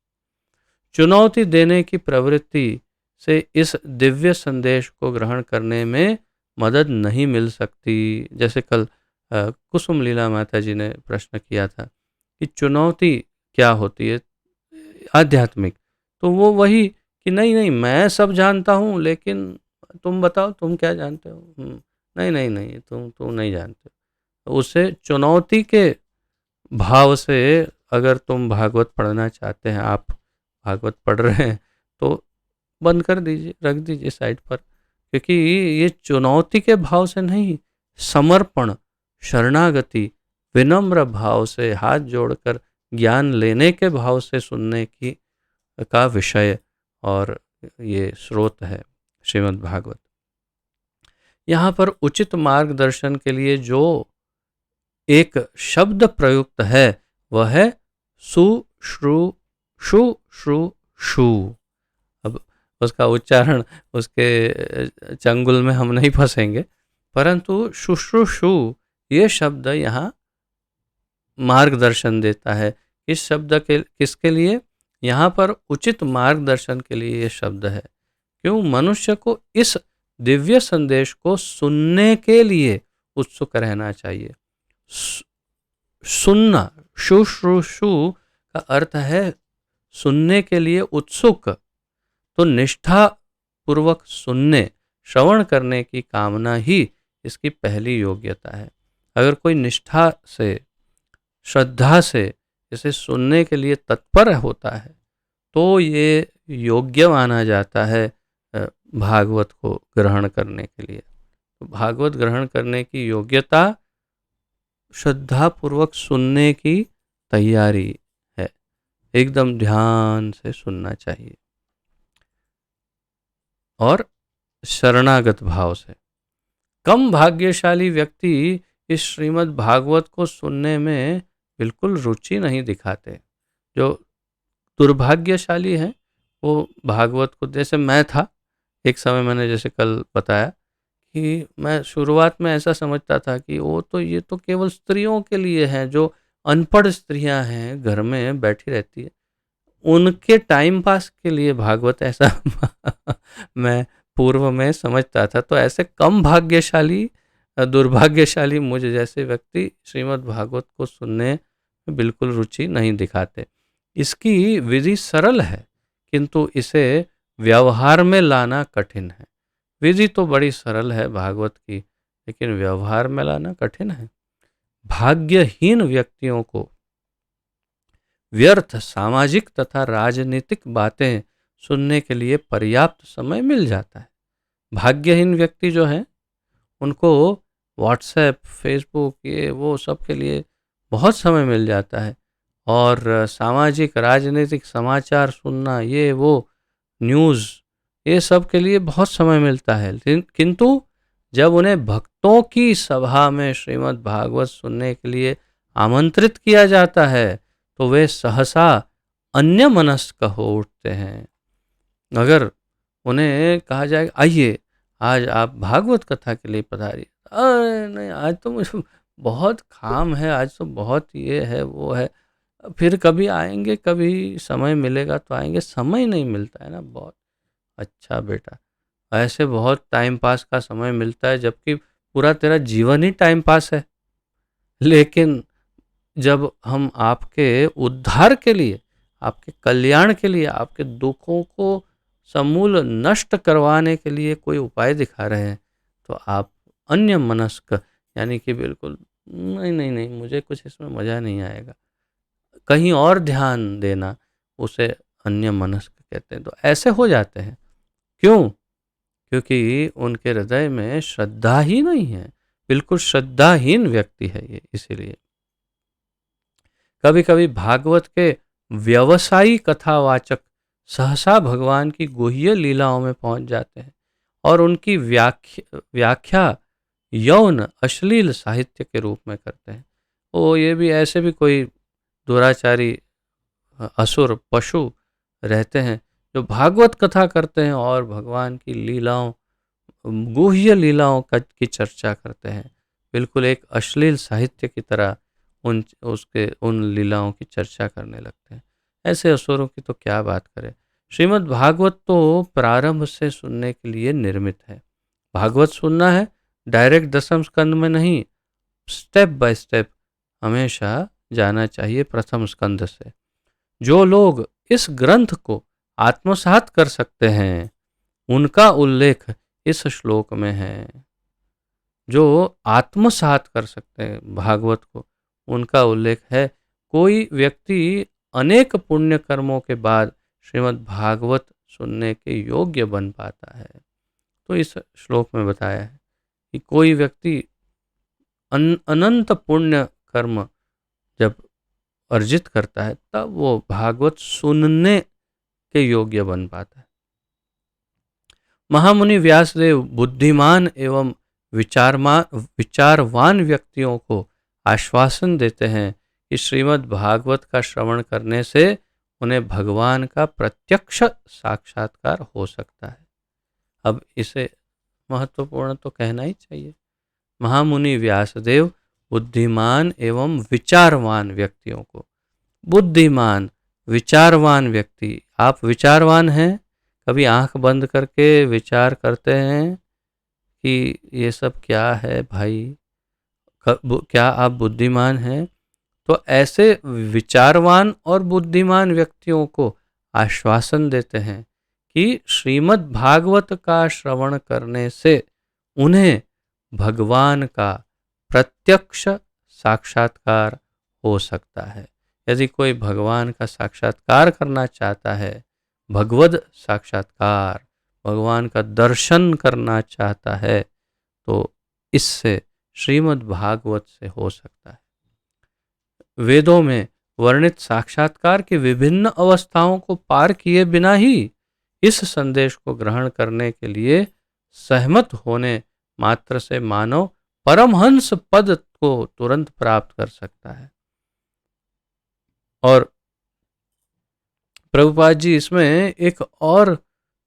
चुनौती देने की प्रवृत्ति से इस दिव्य संदेश को ग्रहण करने में मदद नहीं मिल सकती। जैसे कल कुसुम लीला माता जी ने प्रश्न किया था कि चुनौती क्या होती है आध्यात्मिक, तो वो वही कि नहीं नहीं मैं सब जानता हूँ, लेकिन तुम बताओ तुम क्या जानते हो। नहीं नहीं नहीं, तुम नहीं जानते। तो उसे चुनौती के भाव से अगर तुम भागवत पढ़ना चाहते हैं, आप भागवत पढ़ रहे हैं, तो बंद कर दीजिए, रख दीजिए साइड पर, क्योंकि ये चुनौती के भाव से नहीं, समर्पण, शरणागति, विनम्र भाव से हाथ जोड़कर ज्ञान लेने के भाव से सुनने की का विषय और ये स्रोत है श्रीमद् भागवत। यहाँ पर उचित मार्गदर्शन के लिए जो एक शब्द प्रयुक्त है वह है सु श्रु शु श्रु शु। अब उसका उच्चारण उसके चंगुल में हम नहीं फंसेंगे, परंतु शुश्रूषु ये शब्द यहाँ मार्गदर्शन देता है। इस शब्द के किसके लिए? यहाँ पर उचित मार्गदर्शन के लिए ये शब्द है। क्यों? मनुष्य को इस दिव्य संदेश को सुनने के लिए उत्सुक रहना चाहिए। सुनना, शुश्रूषु का अर्थ है सुनने के लिए उत्सुक। तो निष्ठा पूर्वक सुनने, श्रवण करने की कामना ही इसकी पहली योग्यता है। अगर कोई निष्ठा से, श्रद्धा से इसे सुनने के लिए तत्पर होता है तो ये योग्य माना जाता है भागवत को ग्रहण करने के लिए। तो भागवत ग्रहण करने की योग्यता श्रद्धा पूर्वक सुनने की तैयारी है। एकदम ध्यान से सुनना चाहिए और शरणागत भाव से। कम भाग्यशाली व्यक्ति इस श्रीमद् भागवत को सुनने में बिल्कुल रुचि नहीं दिखाते। जो दुर्भाग्यशाली हैं वो भागवत को, जैसे मैं था एक समय, मैंने जैसे कल बताया कि मैं शुरुआत में ऐसा समझता था कि वो तो ये तो केवल स्त्रियों के लिए है, जो अनपढ़ स्त्रियां हैं घर में बैठी रहती है उनके टाइम पास के लिए भागवत, ऐसा मैं पूर्व में समझता था। तो ऐसे कम भाग्यशाली, दुर्भाग्यशाली मुझ जैसे व्यक्ति श्रीमद् भागवत को सुनने में बिल्कुल रुचि नहीं दिखाते। इसकी विधि सरल है किंतु इसे व्यवहार में लाना कठिन है। विधि तो बड़ी सरल है भागवत की, लेकिन व्यवहार में लाना कठिन है। भाग्यहीन व्यक्तियों को व्यर्थ सामाजिक तथा राजनीतिक बातें सुनने के लिए पर्याप्त समय मिल जाता है। भाग्यहीन व्यक्ति जो हैं उनको व्हाट्सएप, फेसबुक, ये वो सब के लिए बहुत समय मिल जाता है और सामाजिक राजनीतिक समाचार सुनना, ये वो न्यूज़, ये सब के लिए बहुत समय मिलता है। किंतु जब उन्हें भक्तों की सभा में श्रीमद् भागवत सुनने के लिए आमंत्रित किया जाता है तो वे सहसा अन्य मनस्क हो उठते हैं। अगर उन्हें कहा जाए आइए आज आप भागवत कथा के लिए पधारिए, अरे नहीं आज तो मुझे बहुत काम है, आज तो बहुत ये है वो है, फिर कभी आएंगे, कभी समय मिलेगा तो आएंगे, समय नहीं मिलता है ना। बहुत अच्छा बेटा, ऐसे बहुत टाइम पास का समय मिलता है जबकि पूरा तेरा जीवन ही टाइम पास है। लेकिन जब हम आपके उद्धार के लिए, आपके कल्याण के लिए, आपके दुखों को समूल नष्ट करवाने के लिए कोई उपाय दिखा रहे हैं तो आप अन्य मनस्क, यानी कि बिल्कुल नहीं नहीं नहीं, मुझे कुछ इसमें मज़ा नहीं आएगा, कहीं और ध्यान देना, उसे अन्य मनस्क कहते हैं। तो ऐसे हो जाते हैं। क्यों? क्योंकि उनके हृदय में श्रद्धा ही नहीं है, बिल्कुल श्रद्धाहीन व्यक्ति है ये। इसीलिए कभी कभी भागवत के व्यवसायी कथावाचक सहसा भगवान की गुह्य लीलाओं में पहुंच जाते हैं और उनकी व्याख्या यौन अश्लील साहित्य के रूप में करते हैं। वो ये भी, ऐसे भी कोई दुराचारी असुर पशु रहते हैं जो भागवत कथा करते हैं और भगवान की लीलाओं, गुह्य लीलाओं की चर्चा करते हैं, बिल्कुल एक अश्लील साहित्य की तरह उन लीलाओं की चर्चा करने लगते हैं। ऐसे असुरों की तो क्या बात करें। श्रीमद् भागवत तो प्रारंभ से सुनने के लिए निर्मित है। भागवत सुनना है डायरेक्ट दसम स्कंद में नहीं, स्टेप बाय स्टेप हमेशा जाना चाहिए प्रथम स्कंद से। जो लोग इस ग्रंथ को आत्मसात कर सकते हैं उनका उल्लेख इस श्लोक में है। जो आत्मसात कर सकते हैं भागवत को, उनका उल्लेख है। कोई व्यक्ति अनेक पुण्य कर्मों के बाद श्रीमद् भागवत सुनने के योग्य बन पाता है। तो इस श्लोक में बताया है कि कोई व्यक्ति अनंत पुण्य कर्म जब अर्जित करता है तब वो भागवत सुनने के योग्य बन पाता है। महामुनि व्यासदेव बुद्धिमान एवं विचारवान व्यक्तियों को आश्वासन देते हैं कि श्रीमद् भागवत का श्रवण करने से उन्हें भगवान का प्रत्यक्ष साक्षात्कार हो सकता है। अब इसे महत्वपूर्ण तो कहना ही चाहिए। महामुनि व्यासदेव बुद्धिमान एवं विचारवान व्यक्तियों को, बुद्धिमान विचारवान व्यक्ति, आप विचारवान हैं? कभी आंख बंद करके विचार करते हैं कि ये सब क्या है भाई? क्या आप बुद्धिमान हैं? तो ऐसे विचारवान और बुद्धिमान व्यक्तियों को आश्वासन देते हैं कि श्रीमद् भागवत का श्रवण करने से उन्हें भगवान का प्रत्यक्ष साक्षात्कार हो सकता है। यदि कोई भगवान का साक्षात्कार करना चाहता है, भगवद साक्षात्कार, भगवान का दर्शन करना चाहता है, तो इससे श्रीमद् भागवत से हो सकता है। वेदों में वर्णित साक्षात्कार की विभिन्न अवस्थाओं को पार किए बिना ही इस संदेश को ग्रहण करने के लिए सहमत होने मात्र से मानव परमहंस पद को तुरंत प्राप्त कर सकता है। और प्रभुपाद जी इसमें एक और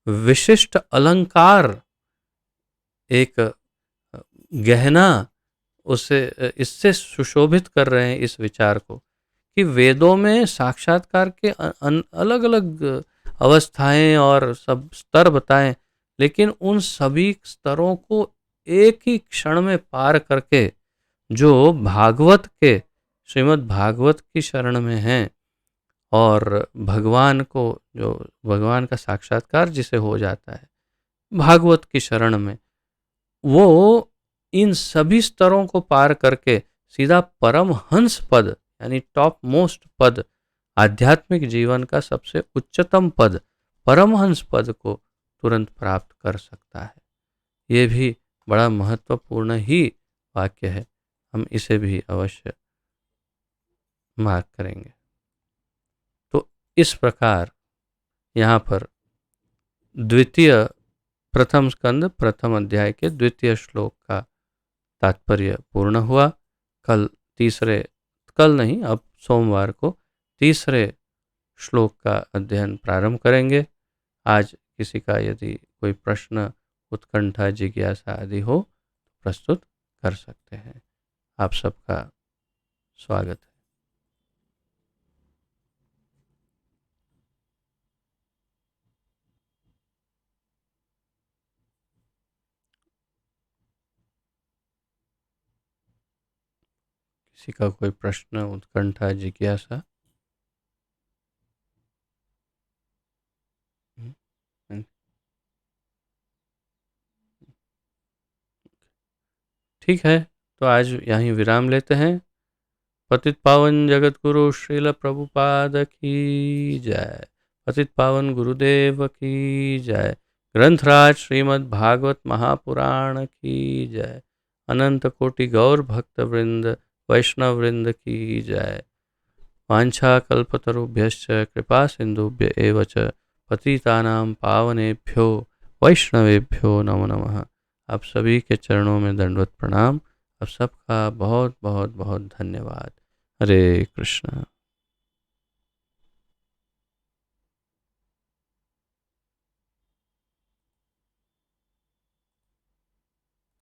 विशिष्ट अलंकार, एक गहना उसे इससे सुशोभित कर रहे हैं इस विचार को कि वेदों में साक्षात्कार के अलग अलग अवस्थाएं और सब स्तर बताएं, लेकिन उन सभी स्तरों को एक ही क्षण में पार करके जो भागवत के, श्रीमद् भागवत की शरण में हैं और भगवान को, जो भगवान का साक्षात्कार जिसे हो जाता है भागवत की शरण में, वो इन सभी स्तरों को पार करके सीधा परमहंस पद यानी टॉप मोस्ट पद, आध्यात्मिक जीवन का सबसे उच्चतम पद, परमहंस पद को तुरंत प्राप्त कर सकता है। ये भी बड़ा महत्वपूर्ण ही वाक्य है, हम इसे भी अवश्य मार्क करेंगे। तो इस प्रकार यहाँ पर प्रथम स्कंद प्रथम अध्याय के द्वितीय श्लोक का तात्पर्य पूर्ण हुआ। कल नहीं, अब सोमवार को तीसरे श्लोक का अध्ययन प्रारंभ करेंगे। आज किसी का यदि कोई प्रश्न, उत्कंठा, जिज्ञासा आदि हो तो प्रस्तुत कर सकते हैं। आप सबका स्वागत है। किसी का कोई प्रश्न, उत्कंठा, जिज्ञासा? ठीक है, तो आज यहीं विराम लेते हैं। पतित पावन जगत गुरु श्रील प्रभुपाद की जय। पतित पावन गुरुदेव की जय। ग्रंथराज श्रीमद् भागवत महापुराण की जय। अनंत कोटि गौर भक्त वृंद, वैष्णव वृंद की जय। वांछा कल्पतरुभ्यश्च कृपा सिंधुभ्य एव च पतितानां पावनेभ्यो वैष्णवेभ्यो नमो नमः। आप सभी के चरणों में दंडवत प्रणाम। आप सबका बहुत बहुत बहुत धन्यवाद। हरे कृष्ण।